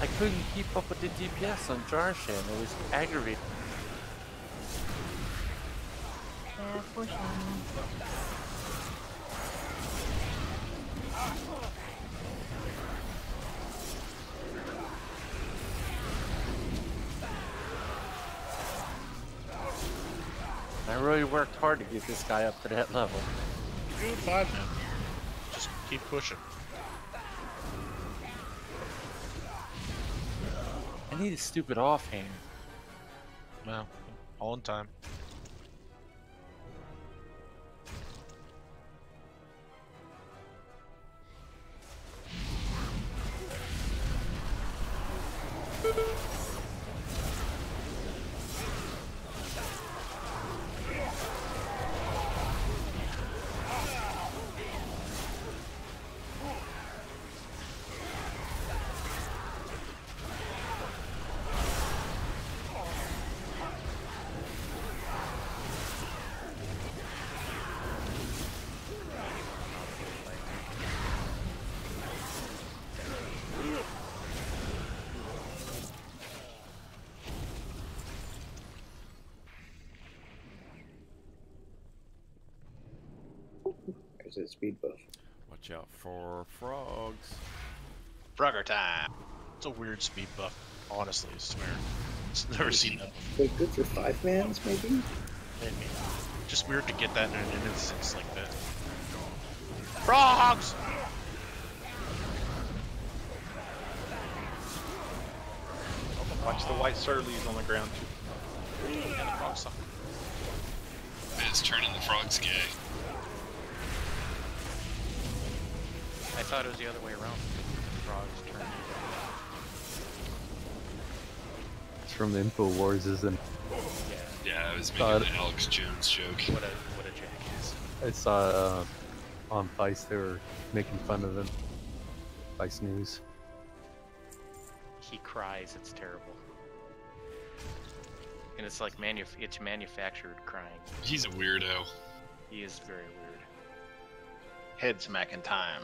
I couldn't keep up with the DPS on Jarshan. It was aggravating. Yeah, fortunately. I really worked hard to get this guy up to that level. You're doing fine, man. Just keep pushing. I need a stupid offhand. Well, all in time. There's a speed buff. Watch out for frogs. Frogger time. It's a weird speed buff, honestly, I swear. It's never seen that before. Wait, good for 5-mans, maybe? Maybe. Just weird to get that in an instance like that. Frogs! Watch the white surleys on the ground too. And the frogs suck. It's turning the frogs gay. I thought it was the other way around. The frogs turned. It's from the InfoWars, isn't it? Yeah, I was making the Alex Jones joke. What a jackass. I saw on Vice they were making fun of him. Vice News. He cries, it's terrible. And it's like it's manufactured crying. He's a weirdo. He is very weird. Head smacking time.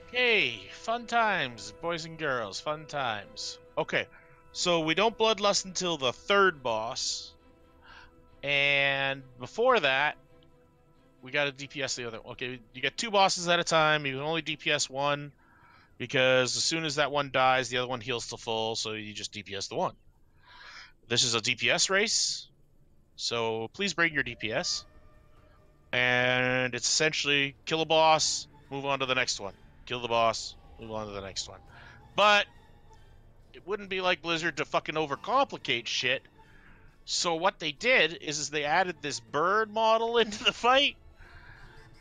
Okay, fun times, boys and girls, fun times. Okay, so we don't bloodlust until the third boss. And before that, we got to DPS the other. Okay, you get 2 bosses at a time. You can only DPS one because as soon as that one dies, the other one heals to full, so you just DPS the one. This is a DPS race, so please bring your DPS. And it's essentially kill a boss, move on to the next one. Kill the boss, move on to the next one. But it wouldn't be like Blizzard to fucking overcomplicate shit. So what they did is they added this bird model into the fight.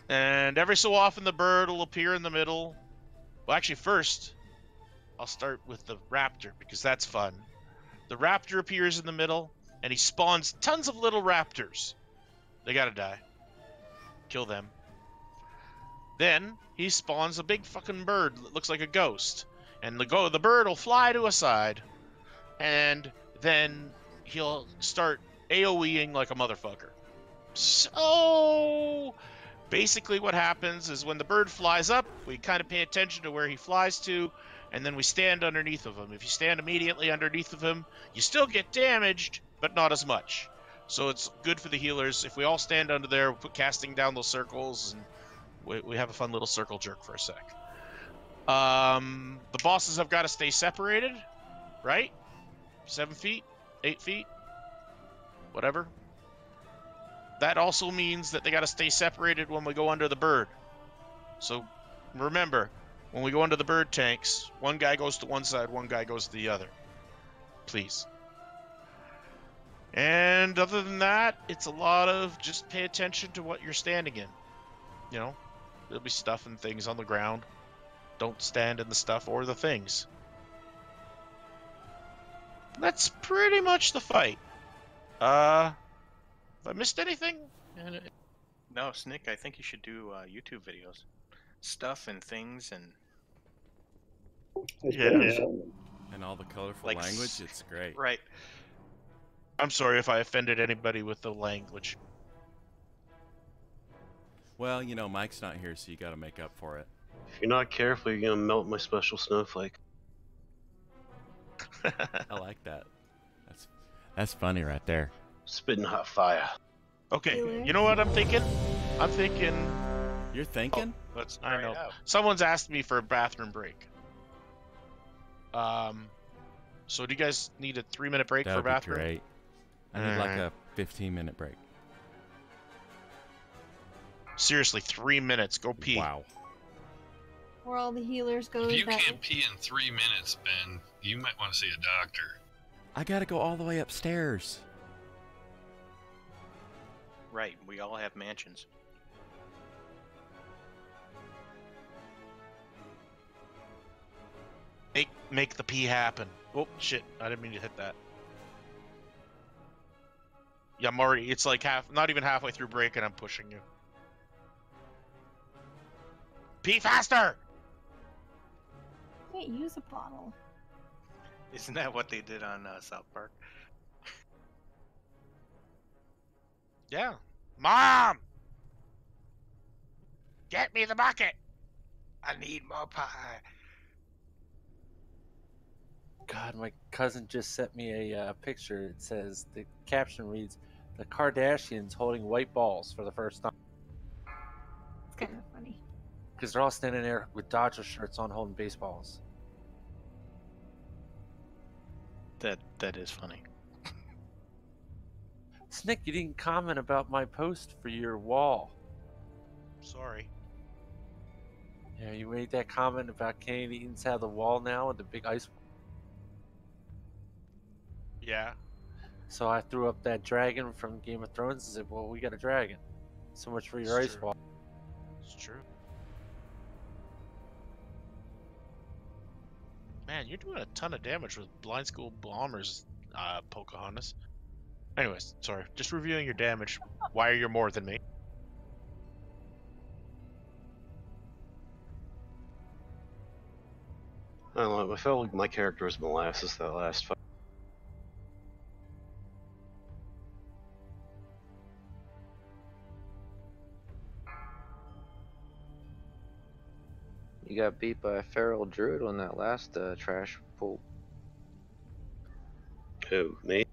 And every so often the bird will appear in the middle. Well, actually first, I'll start with the raptor because that's fun. The raptor appears in the middle and he spawns tons of little raptors. They gotta die. Kill them. Then he spawns a big fucking bird that looks like a ghost, and the bird will fly to a side, and then he'll start AoEing like a motherfucker. So basically what happens is when the bird flies up, we kind of pay attention to where he flies to, and then we stand underneath of him. If you stand immediately underneath of him, you still get damaged, but not as much. So it's good for the healers. If we all stand under there, we put casting down those circles, and we have a fun little circle jerk for a sec. The bosses have got to stay separated, right? 7 feet, 8 feet, whatever. That also means that they got to stay separated when we go under the bird. So remember, when we go under the bird tanks, one guy goes to one side, one guy goes to the other. Please. And other than that, it's a lot of just pay attention to what you're standing in. You know, there'll be stuff and things on the ground. Don't stand in the stuff or the things. That's pretty much the fight. Have I missed anything? No, Snick, I think you should do YouTube videos. Stuff and things and... Yeah. And all the colorful Like language, it's great. Right. I'm sorry if I offended anybody with the language. Well, you know, Mike's not here, so you gotta make up for it. If you're not careful, you're gonna melt my special snowflake. I like that. That's funny right there. Spitting hot fire. Okay, you know what I'm thinking? I'm thinking... You're thinking? Oh, I know. Someone's asked me for a bathroom break. So do you guys need a 3-minute break for a bathroom? That'd be great. I need like a 15-minute break. Seriously, 3 minutes. Go pee. Wow. Where all the healers go. If you can't pee in 3 minutes, Ben, you might want to see a doctor. I gotta go all the way upstairs. Right, we all have mansions. Make the pee happen. Oh, shit. I didn't mean to hit that. Yeah, I'm already... It's like not even halfway through break and I'm pushing you. Pee faster! Can't use a bottle. Isn't that what they did on South Park? Yeah. Mom! Get me the bucket! I need more pie. God, my cousin just sent me a picture. It says, the caption reads, "The Kardashians holding white balls for the first time." It's kind of funny. Because they're all standing there with Dodger shirts on holding baseballs. That is funny. Snick, you didn't comment about my post for your wall. Sorry. Yeah, you made that comment about Canadians have the wall now with the big ice. Yeah. So I threw up that dragon from Game of Thrones and said, well, we got a dragon. So much for your ice wall. It's true. Man, you're doing a ton of damage with Blind School Bombers, Pocahontas. Anyways, sorry. Just reviewing your damage. Why are you more than me? I don't know, I felt like my character was molasses that last fight. You got beat by a feral druid on that last trash pool. Who, me?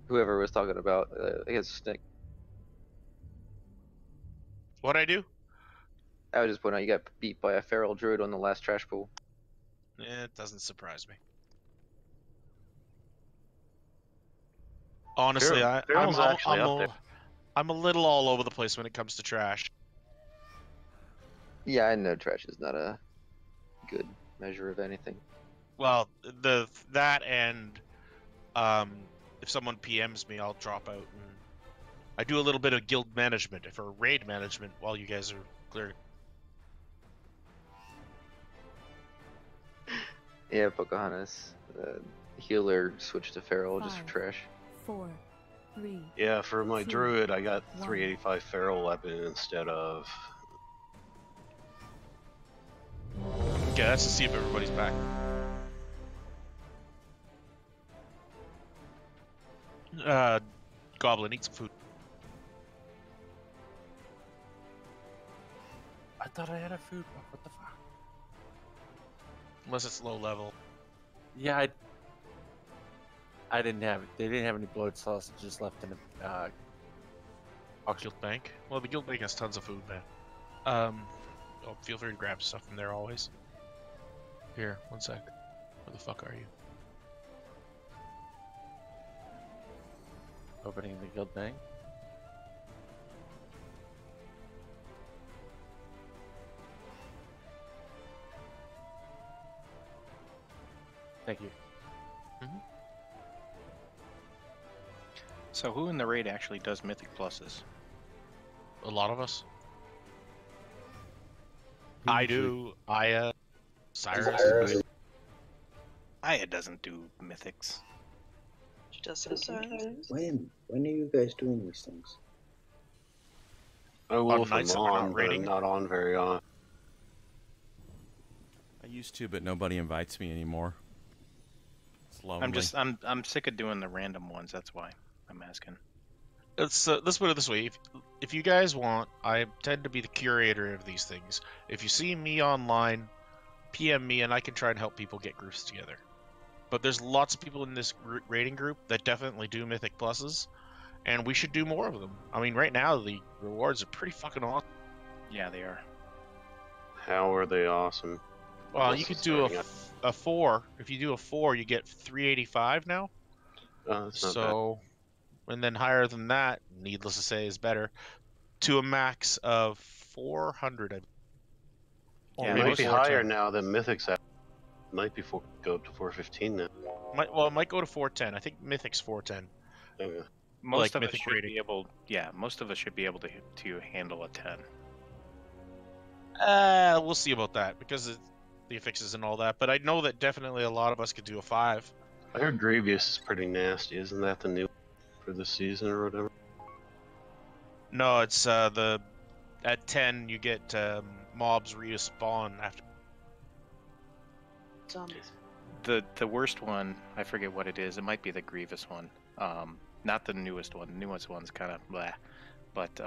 Whoever was talking about, I guess Snick. What'd I do? I was just pointing out you got beat by a feral druid on the last trash pool. It doesn't surprise me. Honestly, I'm a little all over the place when it comes to trash. Yeah, I know trash is not a good measure of anything. Well, that and if someone PMs me, I'll drop out. And I do a little bit of guild management or raid management while you guys are clearing. Yeah, Pocahontas. Healer switched to feral just for trash. 4, 3. Yeah, for my druid, I got 385 feral weapon instead of Okay, that's to see if everybody's back. Goblin, eat some food. I thought I had a food. What the fuck? Unless it's low level. Yeah, I didn't have it. They didn't have any bloated sausages left in the Guild Bank. Well, the Guild Bank has tons of food, man. Oh, feel free to grab stuff from there always. Here, one sec. Where the fuck are you? Opening the guild bank. Thank you. So who in the raid actually does mythic pluses? A lot of us. I do. Aya. Cyrus. Aya doesn't do mythics. She does sometimes. When are you guys doing these things? I will if I'm nights that we're not on, but raiding. I'm not on very often. I used to, but nobody invites me anymore. It's lonely. I'm sick of doing the random ones. That's why I'm asking. Let's put it this way: if you guys want, I tend to be the curator of these things. If you see me online, PM me, and I can try and help people get groups together. But there's lots of people in this rating group that definitely do Mythic Pluses, and we should do more of them. I mean, right now the rewards are pretty fucking awesome. Yeah, they are. How are they awesome? Well, you could do a 4. If you do a 4, you get 385 now. That's not So, and then higher than that, needless to say, is better. To a max of 400. Yeah, it might be higher now than Mythics. Might be go up to 415 now. It might go to 410. I think Mythic's 410. Okay. Most of us should be able. Yeah, most of us should be able to handle a 10. We'll see about that because of the affixes and all that. But I know that definitely a lot of us could do a 5. I heard Grievous is pretty nasty. Isn't that the new for this season or whatever? No, it's at 10 you get mobs respawn after. Zombies. The worst one, I forget what it is. It might be the Grievous one. Not the newest one. The newest one's kind of blah. But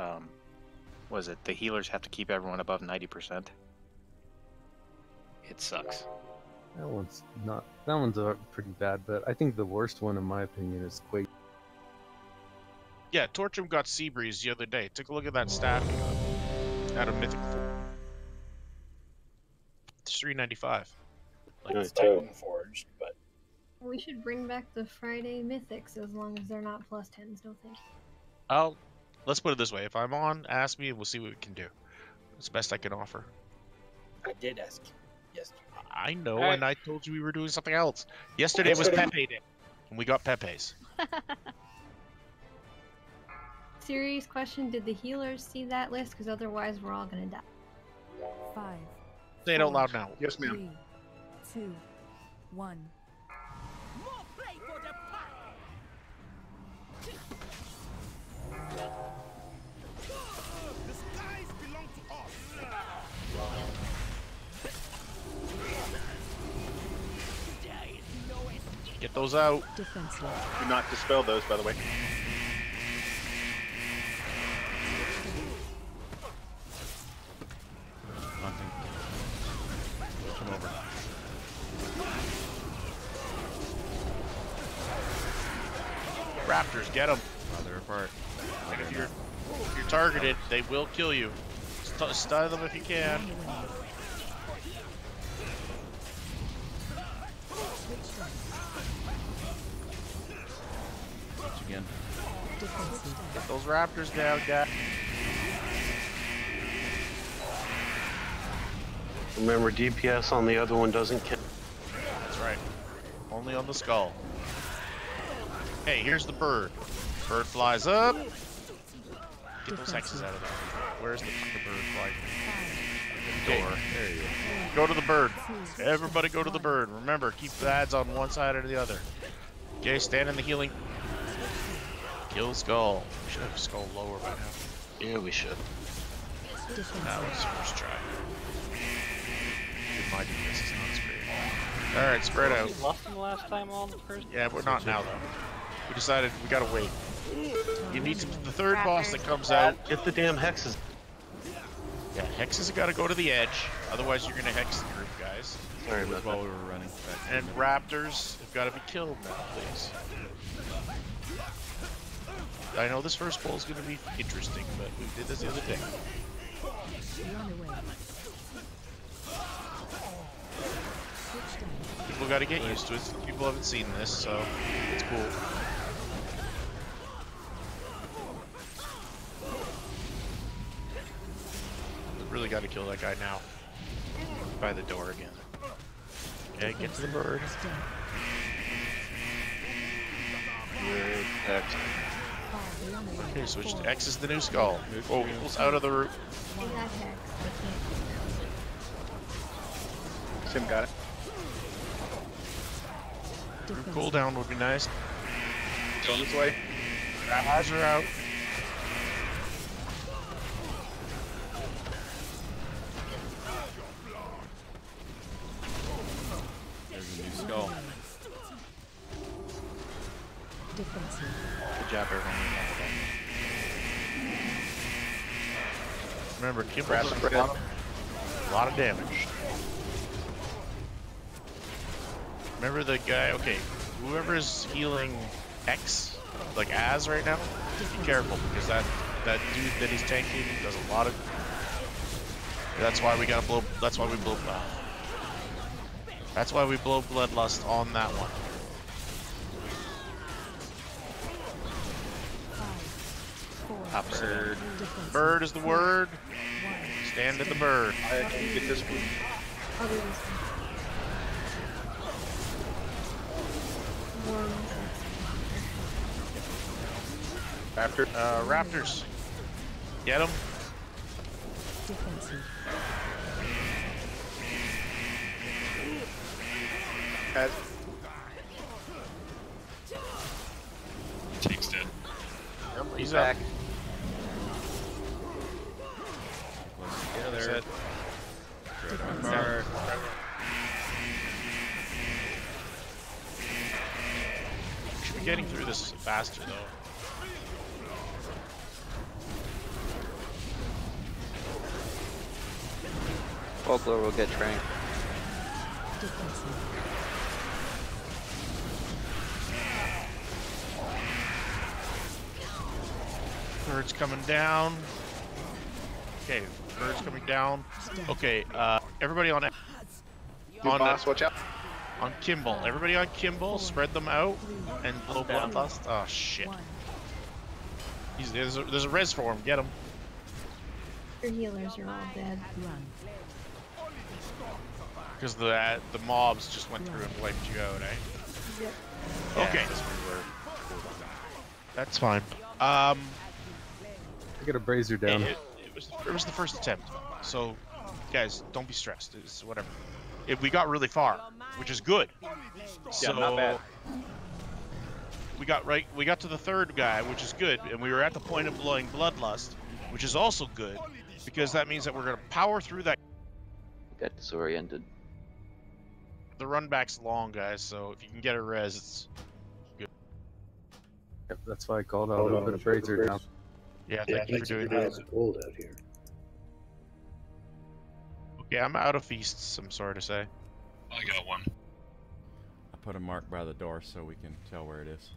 was it the healers have to keep everyone above 90%? It sucks. That one's not. That one's pretty bad, but I think the worst one, in my opinion, is Quake. Yeah, Torchum got Seabreeze the other day. Took a look at that stat out of Mythic 4. It's 395. It's Titan Forged, but We should bring back the Friday Mythics as long as they're not plus 10s, don't think. Let's put it this way. If I'm on, ask me and we'll see what we can do. It's the best I can offer. I did ask you yesterday. I know, and I told you we were doing something else. Yesterday was Pepe Day, and we got Pepe's. Serious question, did the healers see that list? Because otherwise we're all gonna die. 5. Say it out loud now. Yes, ma'am. 3, 2, 1. More play for the The skies belong to us. Get those out. Defensive. Do not dispel those, by the way. Nothing. Come over. Raptors, get them. Oh, they're apart. And if you're targeted, they will kill you. Stun them if you can. Again. Get those raptors down, guys. Remember, DPS on the other one doesn't kill. That's right. Only on the skull. Hey, here's the bird. Bird flies up. Get those hexes out of there. Where's the bird flying? Door. There you go. Go to the bird. Everybody go to the bird. Remember, keep the ads on one side or the other. Okay, stand in the healing. Kill skull. We should have skull lower by now. Yeah, we should. That was first try. my DPS is not as great. Alright, spread out. We lost him last time on the first. Yeah, we're not now though. We decided we gotta wait. You need to, the third boss that comes out. Get the damn hexes. Yeah, hexes have got to go to the edge. Otherwise, you're gonna hex the group, guys. Sorry about While that. we were running back. And raptors have got to be killed now, please. I know this first bowl is gonna be interesting, but we did this the other day. People got to get used to it. People haven't seen this, so it's cool. Really got to kill that guy now. By the door again. Okay, get to the bird. X. Okay, switch to X is the new skull. Oh, equals out of the root. Sim got it. Group cooldown would be nice. Go this way. Eyes are out. There's a new skull. Good job, everyone. Remember, Kimbrel's a lot of damage. Remember the guy, okay, whoever is healing X, like Az right now, be careful because that dude that he's tanking does a lot of. That's why we gotta blow. That's why we blow. That's why we blow Bloodlust on that one. Bird. Bird is the word. Stand at the bird. I can get this one. I'll do this one. Raptor. Raptors. Get them. Has Take's dead. He's back. Yeah, there. Should be getting through this faster though. Folklore will get tranked. Bird's coming down. Okay, bird's coming down. Okay, everybody on boss, watch out. On Kimball. Everybody on Kimball, spread them out and blow Bloodlust. Oh shit. There's a res for him. Get him. Your healers are all dead. Because the mobs just went through and wiped you out, eh? Yep. Okay. That's fine. I got a brazier down. It was the first attempt, so guys, don't be stressed. It's whatever. We got really far, which is good. So not bad. We got to the third guy, which is good, and we were at the point of blowing Bloodlust, which is also good, because that means that we're gonna power through that. Got disoriented. The run back's long, guys, so if you can get a res, it's good. Yep, that's why I called out a little bit of brazier down. Yeah, thank you for doing that. It's cold out here. Okay, I'm out of feasts, I'm sorry to say. I got one. I put a mark by the door so we can tell where it is.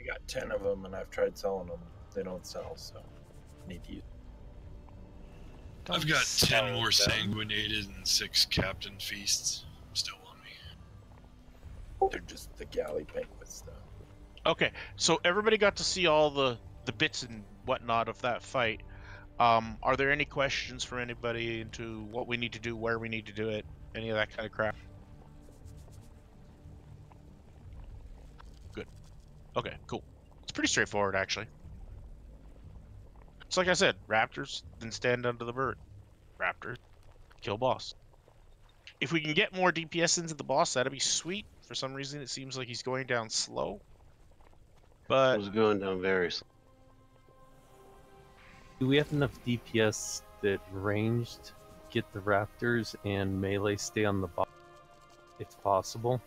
I got 10 of them, and I've tried selling them. They don't sell, so need to use. I've got 10 more sanguinated and 6 captain feasts still on me. They're just the galley banquets, though. Okay, so everybody got to see all the bits and whatnot of that fight. Are there any questions from anybody into what we need to do, where we need to do it, any of that kind of crap? Good. Okay, cool. It's pretty straightforward, actually. It's like I said, raptors, then stand under the bird. Raptor, kill boss. If we can get more DPS into the boss, that'd be sweet. For some reason, it seems like he's going down slow. But It was going down very slow. Do we have enough DPS that ranged get the raptors and melee stay on the bottom if possible.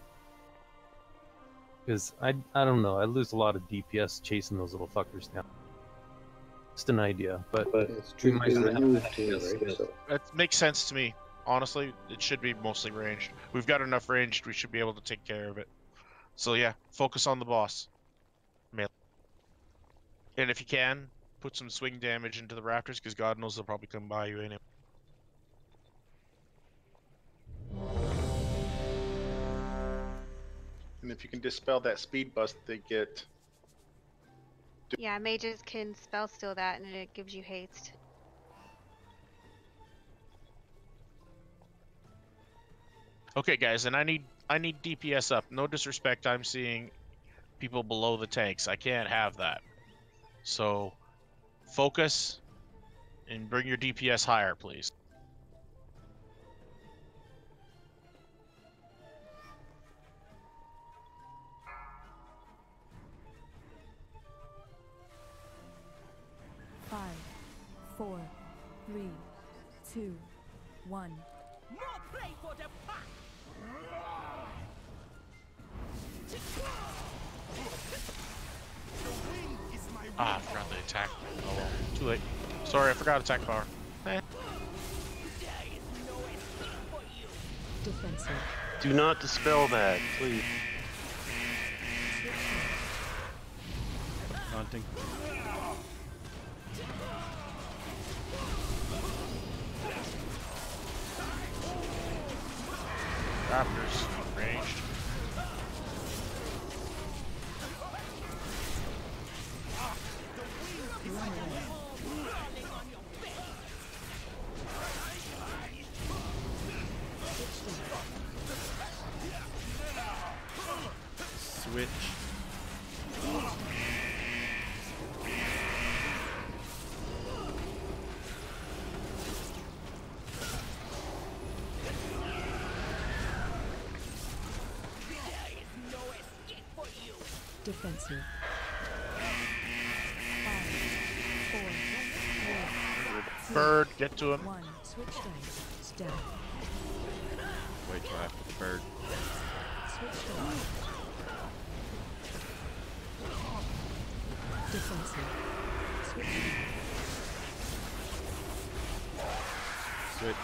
Because I don't know, I lose a lot of DPS chasing those little fuckers down. Just an idea, but it's we true might to not have move that too, DPS. right? So That makes sense to me. Honestly, it should be mostly ranged. We've got enough ranged, we should be able to take care of it. So yeah, focus on the boss. Melee. And if you can, put some swing damage into the raptors, because God knows they'll probably come by you anyway. And if you can dispel that speed bust they get. Yeah, mages can spell steal that and it gives you haste. Okay, guys, and I need DPS up. No disrespect, I'm seeing people below the tanks. I can't have that. So focus and bring your DPS higher, please. Five, 4, 3, 2, 1. More play for the pack. Ah, I forgot the attack. Oh well, too late. Sorry, I forgot attack power. Defensive. Do not dispel that, please. Taunting. Raptors, ranged. Switch. Defensive. 5, 4, 3, Bird, get to him. 1. Switch dice. Stab. Wait till after the bird. Switch dice. Defensive. Switch. Switch.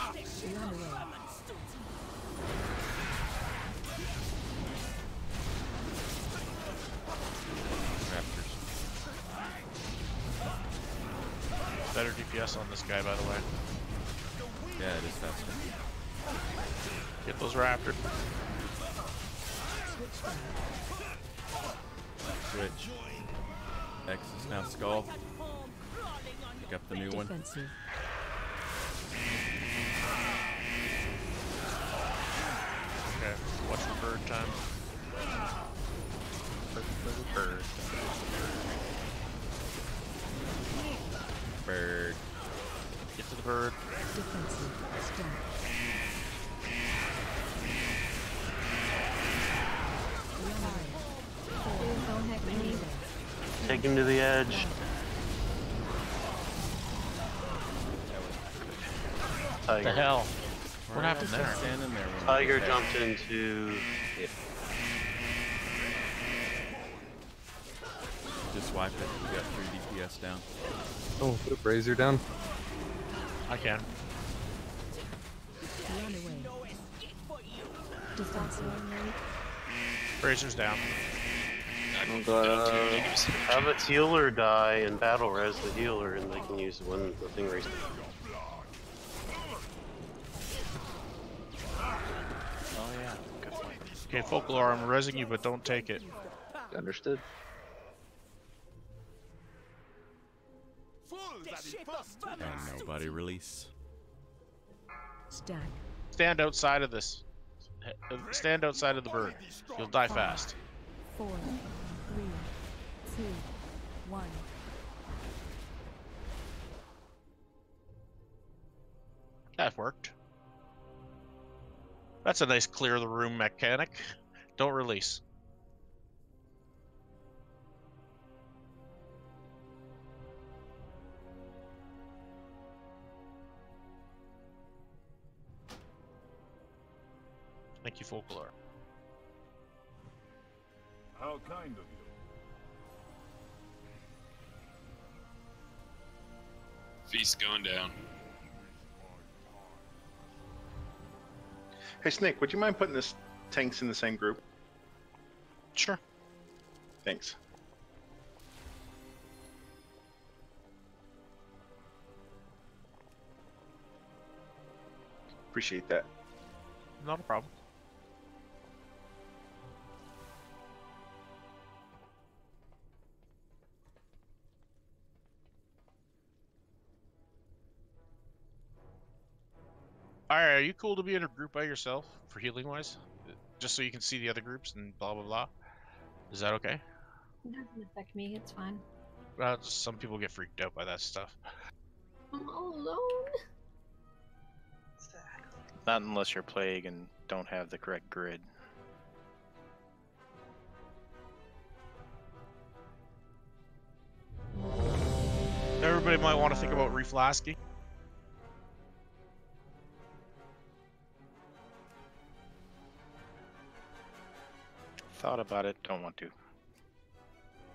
Run away. Raptors. Better DPS on this guy, by the way. Yeah, it is faster. Get those raptors. Switch. X is now skull. Pick up the new one. Defensive. Okay, watch the bird time. Bird. Bird. Get to the bird. Defensive. Stab. Take him to the edge. Tiger. The hell? What Right, happened just there? Standing there when Tiger we jumped into. Yeah. Just wipe it. We got 3 DPS down. Oh, put Brazier down. I can. Run away. Defensive. Brazier's down. Have a healer die and battle res the healer, and they can use it when the thing races. Oh yeah, good point. Okay, Folklore, I'm resing you, but don't take it. Understood. And nobody release. Stack. Stand outside of this. Stand outside of the bird. You'll die fast. 4, 3, 2, 1. That worked. That's a nice clear the room mechanic. Don't release. Thank you, Folklore. How kind of you. Feast going down. Hey Snake, would you mind putting this tanks in the same group? Sure. Thanks. Appreciate that. Not a problem. Alright, are you cool to be in a group by yourself for healing wise? Just so you can see the other groups and blah blah blah. Is that okay? It doesn't affect me. It's fine. Well, just some people get freaked out by that stuff. I'm all alone. Not unless you're Plague and don't have the correct grid. Everybody might want to think about reflasking. Thought about it, don't want to.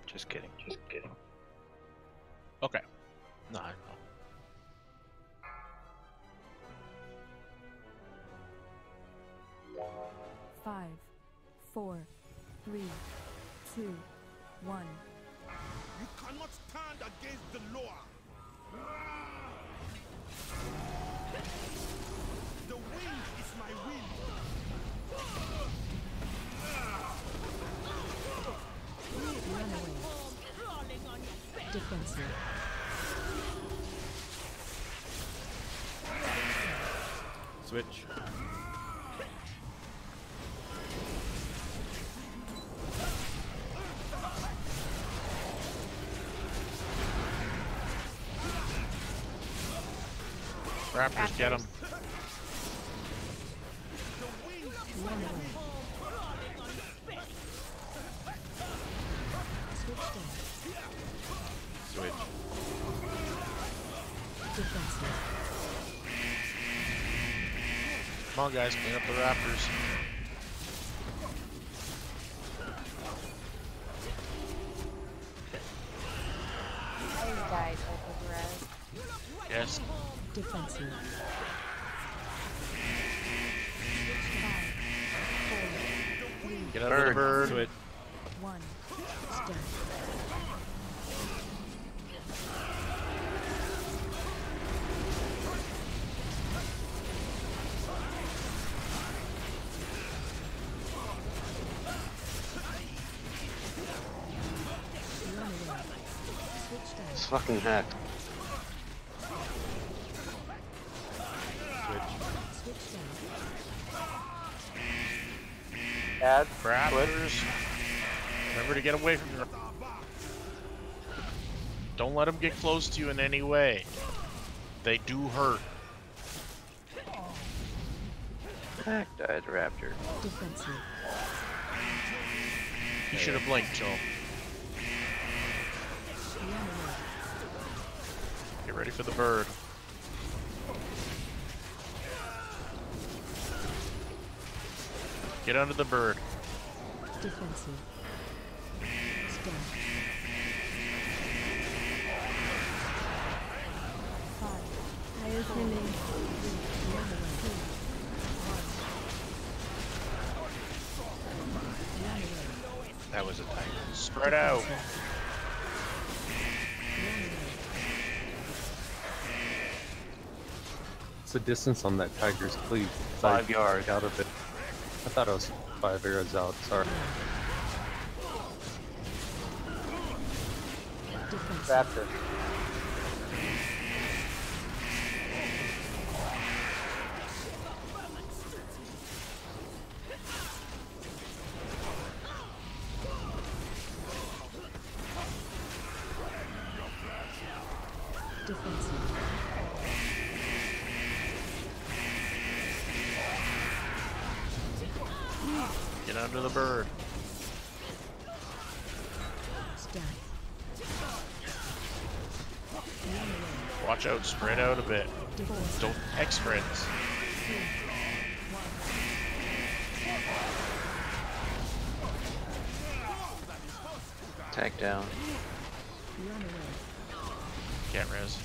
Just kidding, just kidding. Okay. No, I know. 5, 4, 3, 2, 1. You cannot stand against the law. The wind is my wind. Runaway. Defensive. Switch. Raptors, get him. Switch. Come on, guys, clean up the Raptors. I died over res. Yes. Defensive. 5, 4, 3, Get out of the bird. Switch. 1. Stun. It's fucking hacked. Add. Raptors. Remember to get away from them. Don't let them get close to you in any way. They do hurt. Hack died, Raptor. Defensive. He should have blinked, Joel. Get ready for the bird. Get under the bird. Defensive. Stun. 5. I was winning. That was a tiger. Spread out. What's the distance on that tiger's cleat? 5 yards. Out of it. I thought it was 5 yards out. Sorry. Raptor. Defensive. Get under the bird. Stun. Watch out, spread out a bit. Don't X friends. Tank down. Run away. Can't res.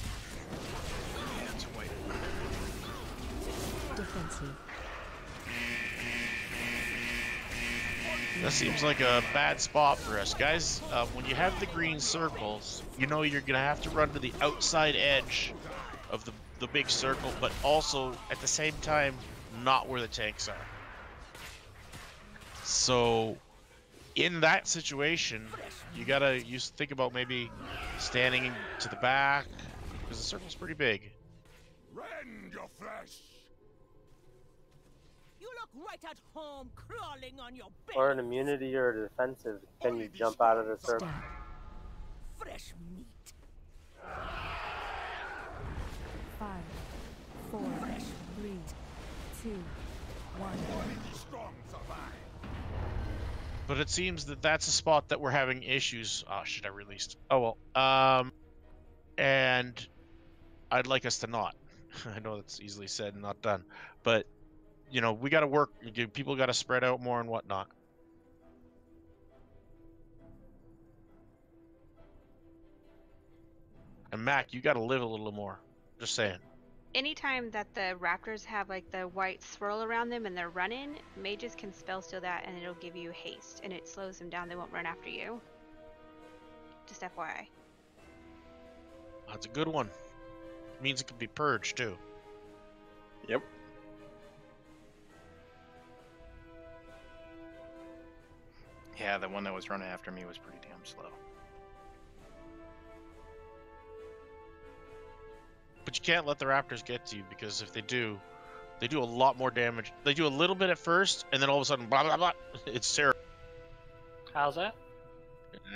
Defensive. That seems like a bad spot for us. Guys, when you have the green circles, you know you're going to have to run to the outside edge of the big circle, but also, at the same time, not where the tanks are. So, in that situation, you gotta think about maybe standing to the back, because the circle's pretty big. Rend your flesh. You look right at home, crawling on your bed. Or an immunity or a defensive. Can you jump out of the circle? Fresh meat. 5, 4, 3, 2, 1. Strong survive. But it seems that that's a spot that we're having issues. Oh, shit, I released. Oh, well. And I'd like us to not. I know that's easily said and not done. But, you know, we got to work. People got to spread out more and whatnot. And Mac, you got to live a little more. Just saying. Anytime that the raptors have like the white swirl around them and they're running, mages can spell steal that and it'll give you haste and it slows them down. They won't run after you. Just FYI. That's a good one. It means it can be purged too. Yep. Yeah, the one that was running after me was pretty damn slow. But you can't let the raptors get to you, because if they do a lot more damage. They do a little bit at first, and then all of a sudden, blah, blah, blah. It's terrible. How's that?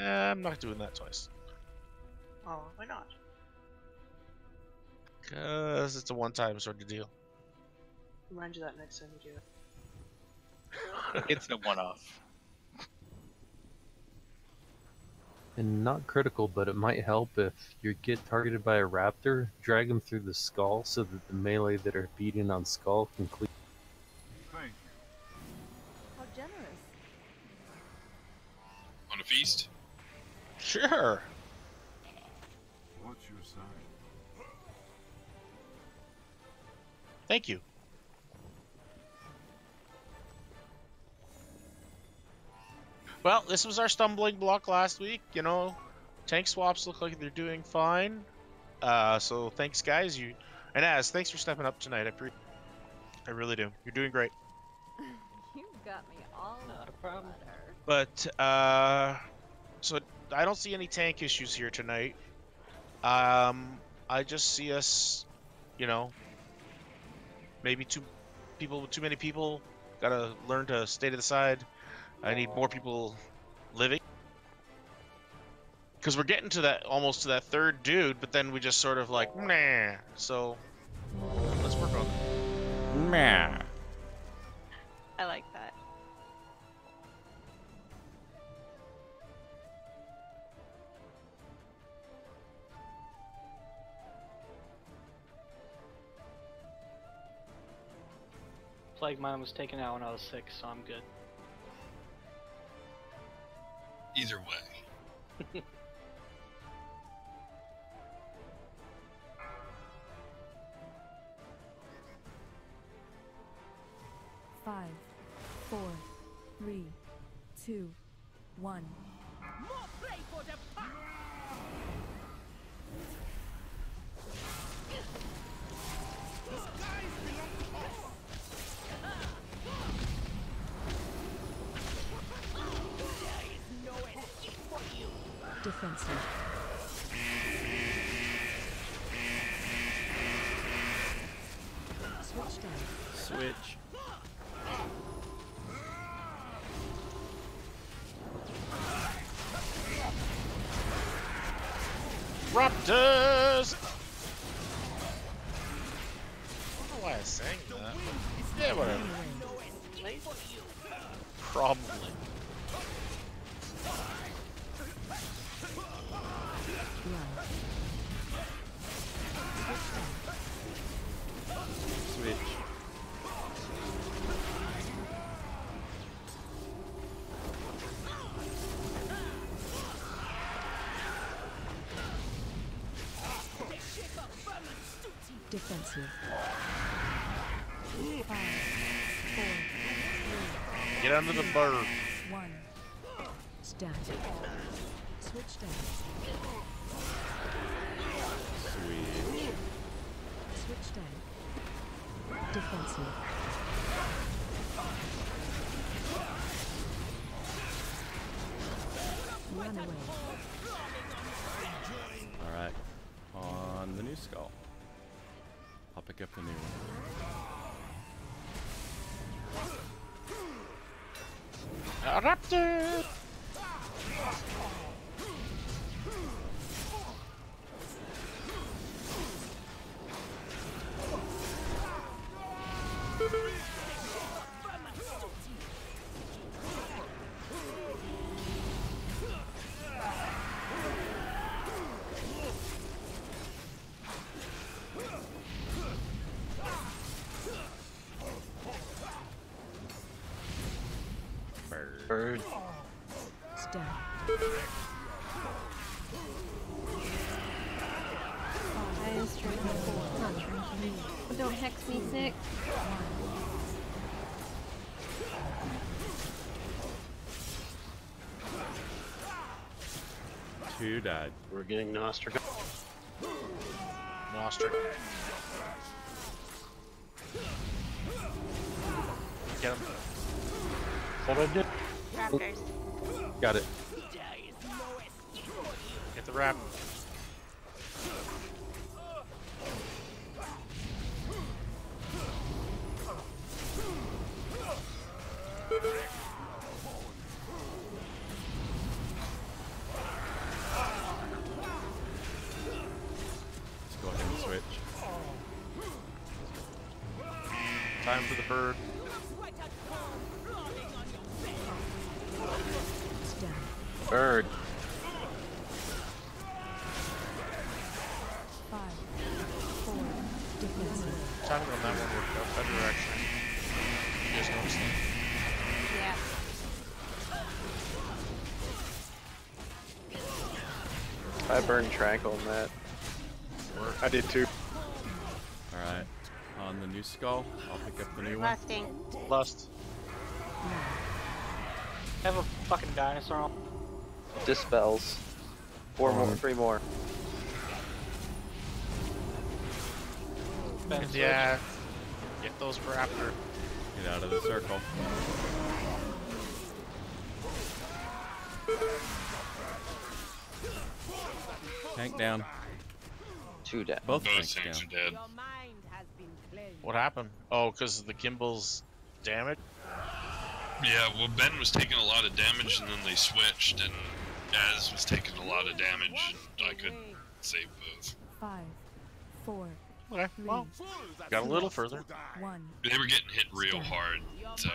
I'm not doing that twice. Oh, why not? Because it's a one-time sort of deal. Remind you that next time you do it. It's a one-off. And not critical, but it might help if you get targeted by a raptor, drag them through the skull so that the melee that are beating on skull can clear. Thank you. How generous. On a feast? Sure. What's your sign? Thank you. Well, this was our stumbling block last week. You know, tank swaps look like they're doing fine. So thanks, guys. And Az, thanks for stepping up tonight. I really do. You're doing great. You got me all Not a problem. But so I don't see any tank issues here tonight. I just see us, you know, maybe too many people. Gotta learn to stay to the side. I need more people living. Because we're getting to that, almost to that third dude, but then we just sort of like, nah. So, let's work on it. Meh. I like that. Plague mine was taken out when I was 6, so I'm good. Either way. 5, 4, 3, 2, 1. More play for the pack. The skies belong to us. There is no escape for you. Defensive. Switch down. Switch. Raptors! I don't know why I sang that. Yeah, whatever. Probably. Switch. Defensive. 5, 4, 3, Get under the bird. 1. Stand. Switch down. Sweet. Switch down. Defensive. Run away. Alright. On the new skull. I'll pick up the new one. A raptor! Bird. Stand. I am strength 4. Not strength 3. Don't hex me 6. Two died. We're getting Nostra. Nostra. Get him. What I did? Raptors. Got it. Get the rap. Let's go ahead and switch. Time for the bird. Bird. 5, 4, defensive. Timing on that one worked out better, actually. You guys noticed that? I burned Tranquil on that. I did too. Alright. On the new skull, I'll pick up the new one. Lusting. Lust. Have a fucking dinosaur on. Dispels. 4 more, 3 more. Yeah. Get those raptor. Get out of the circle. Tank down. 2 dead. Both Both tanks tanks down. are dead. What happened? Oh, because of the Kimball's damage? Yeah, well, Ben was taking a lot of damage, and then they switched, and Az was taking a lot of damage, and I couldn't save both. 5, 4, Okay, 3, well, got a little further. 1. They were getting hit real hard, so...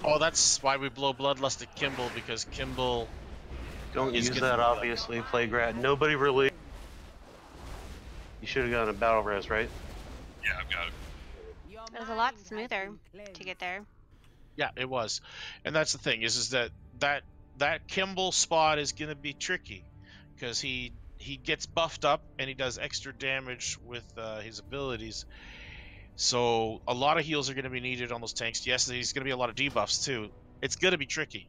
Oh, that's why we blow Bloodlust at Kimball, because Kimball... Don't is use gonna- that, obviously, Plague-Rat. Nobody really... You should have gotten a battle res, right? Yeah, I've got it. It was a lot smoother to get there. Yeah, it was. And that's the thing, is that Kimball spot is going to be tricky, because he gets buffed up, and he does extra damage with his abilities. So a lot of heals are going to be needed on those tanks. Yes, there's going to be a lot of debuffs, too. It's going to be tricky.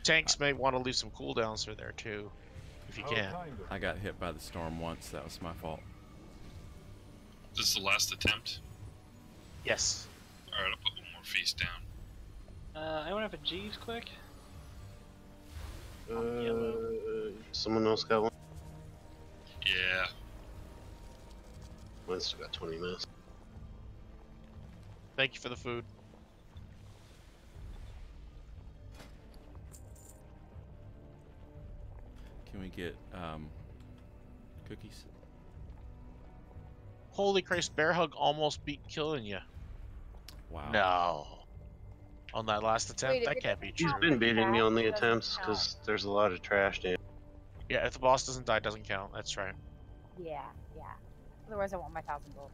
Tanks may want to leave some cooldowns for there, too, if you can. I got hit by the storm once. That was my fault. This is the last attempt. Yes. Alright, I'll put one more feast down. Anyone have a Jeeves quick? Someone else got one? Yeah. Mine's still got 20 minutes. Thank you for the food. Can we get cookies? Holy Christ, Bear Hug almost beat killing you. Wow. No. On that last attempt, that can't be true. He's been beating me on the attempts because there's a lot of trash damage. Yeah, if the boss doesn't die, it doesn't count. That's right. Yeah, yeah. Otherwise, I want my 1,000 gold.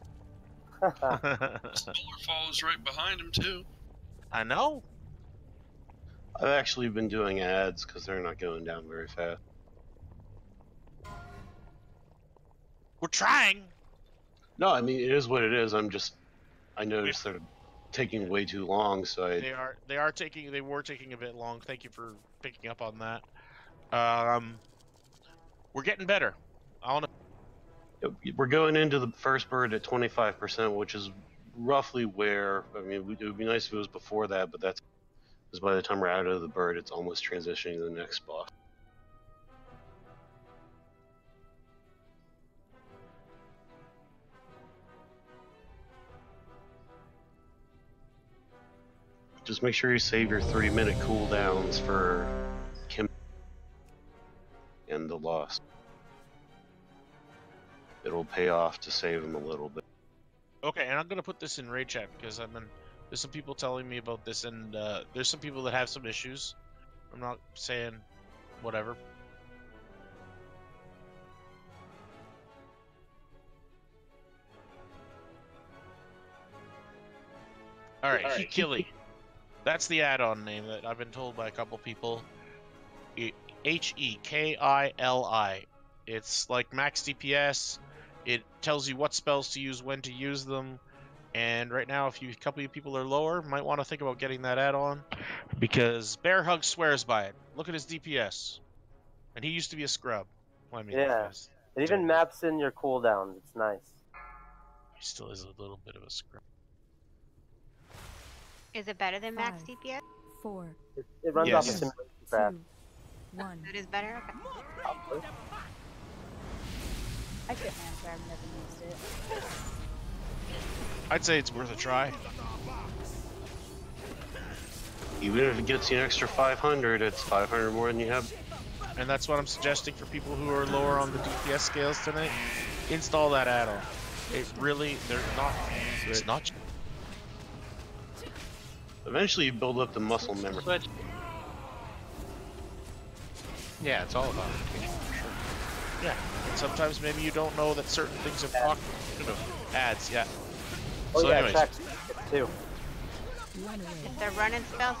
Solar follows right behind him, too. I know. I've actually been doing ads because they're not going down very fast. We're trying. No, I mean it is what it is. I noticed they're taking way too long, so They were taking a bit long. Thank you for picking up on that. We're getting better. We're going into the first bird at 25%, which is roughly where, I mean, it would be nice if it was before that, but that's because by the time we're out of the bird, it's almost transitioning to the next boss. Just make sure you save your 3-minute cooldowns for Kim and the loss. It'll pay off to save them a little bit. Okay, and I'm gonna put this in raid chat because there's some people telling me about this, and there's some people that have some issues. I'm not saying whatever. All right, Hekili. That's the add-on name that I've been told by a couple people. Hekili. It's like max DPS. It tells you what spells to use, when to use them, and right now, if a couple of people are lower, might want to think about getting that add-on, because Bear Hug swears by it. Look at his DPS, and he used to be a scrub. Well, I mean, Yeah, it even maps in your cooldowns. It's nice. He still is a little bit of a scrub. Is it better than max DPS? 4. It runs off a simulation craft. 1. It is better? Okay. I couldn't answer, I've never used it. I'd say it's worth a try. Even if it gets you an extra 500, it's 500 more than you have. And that's what I'm suggesting for people who are lower on the DPS scales tonight. Install that add-on. It's not. Eventually, you build up the muscle memory. Switch. Yeah, it's all about rotation for sure. Yeah, and sometimes maybe you don't know that certain things are proc ads. Yeah. Oh So yeah, anyways. check too. If they're running spells,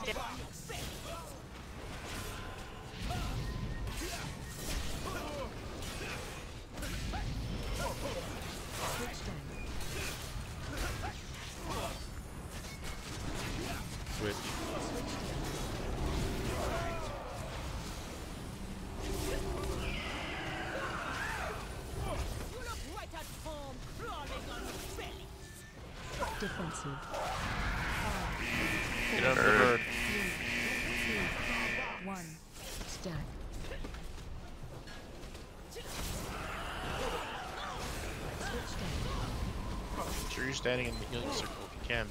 Switch. Defensive. Get under the bird. 2, 1. Stack. Make sure you're standing in the healing circle if you can.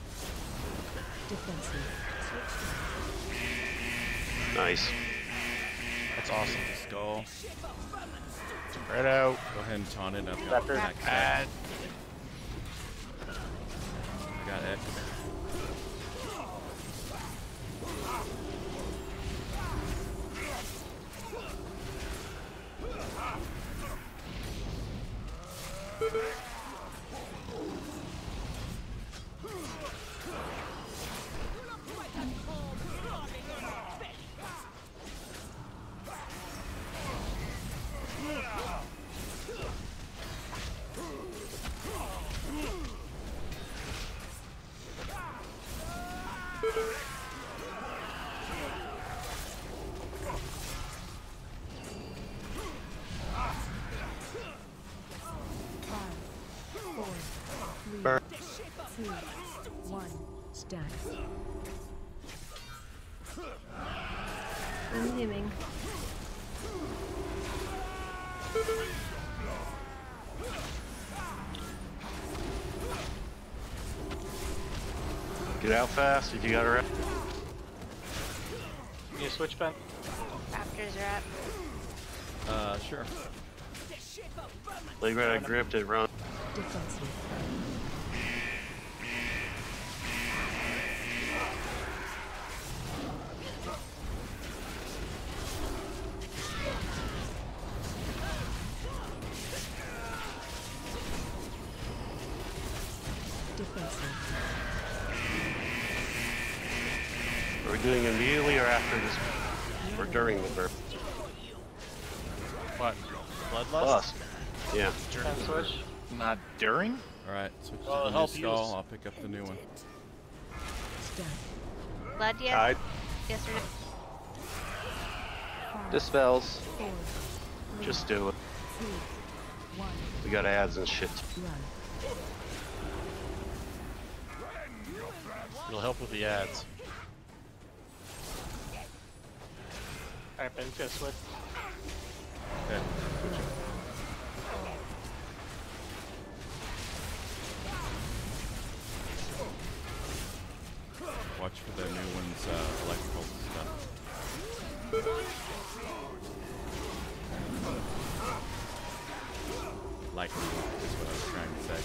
Defensive. Nice. That's awesome. Skull. Spread out. Go ahead and taunt it. I've got next. Add. I got X. Burn. 2, 1. Stack. I'm aiming. Get out fast if you got her. Need a switch, Ben? Raptors are up. Sure. Leg right, I gripped it, run. Defensive. Are we doing it immediately or after this? Or during the burp? What? Bloodlust? Lust. Yeah. Turn switch? Not during? Alright, switch Well, to the new help heals. skull. I'll pick up the new one. Blood, yes? Tide. Yes or no? Dispels. Just do it. We got ads and shit. It'll help with the ads. Alright, Ben, go switch. Okay. Watch for the new one's electrical stuff. Lightning is what I was trying to say.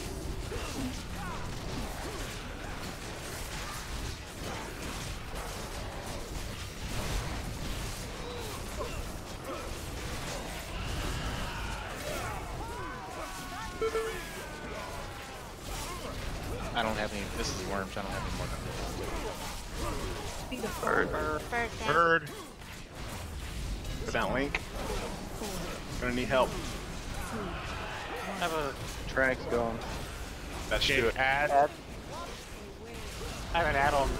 I don't have any. This is worms. I don't have any more. Bird. Bird. Put that link. Gonna need help. I have a Tracks going. Let's do it. Add. I have an add-on.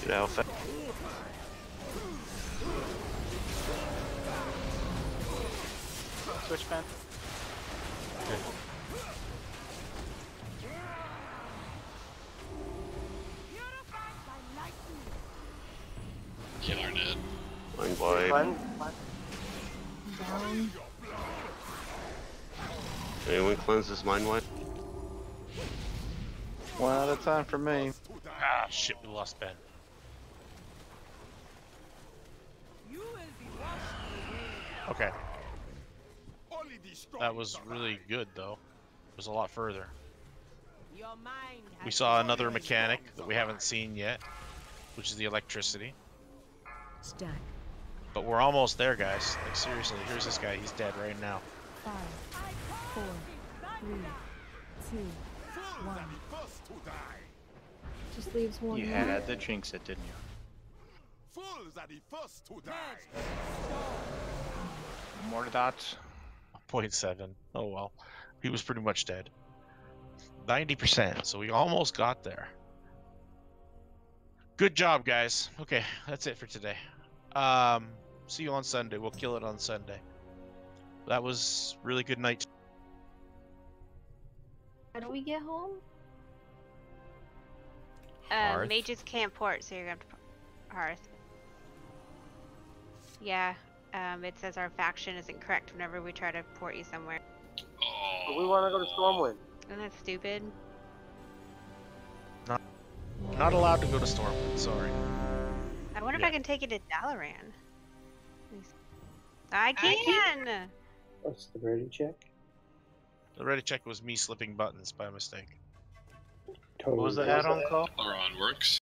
Get alpha. Switch, Ben. Okay. Killer net. Mind wide. Down. Anyone cleanses mind wide? One at a time for me. Ah, shit, we lost Ben. Okay. That was really good, though. It was a lot further. We saw another mechanic that we haven't seen yet, which is the electricity. Stack. But we're almost there, guys. Like, seriously, here's this guy. He's dead right now. 5, 4, 3, 2, 1. Just leaves one. You more. had to jinx it, didn't you? Fools are the first to die. More dots. 0.7. Oh, well. He was pretty much dead. 90%, so we almost got there. Good job, guys. Okay, that's it for today. See you on Sunday. We'll kill it on Sunday. That was really good night. How do we get home? Hearth? Mages can't port, so you're gonna have to Hearth. Yeah, it says our faction isn't correct whenever we try to port you somewhere. But we want to go to Stormwind. Isn't that stupid? Not allowed to go to Stormwind, sorry. I wonder if Yeah. I can take it to Dalaran. I can! What's the ready check? The ready check was me slipping buttons by mistake. Totally. What was the add-on called? Dalaran works.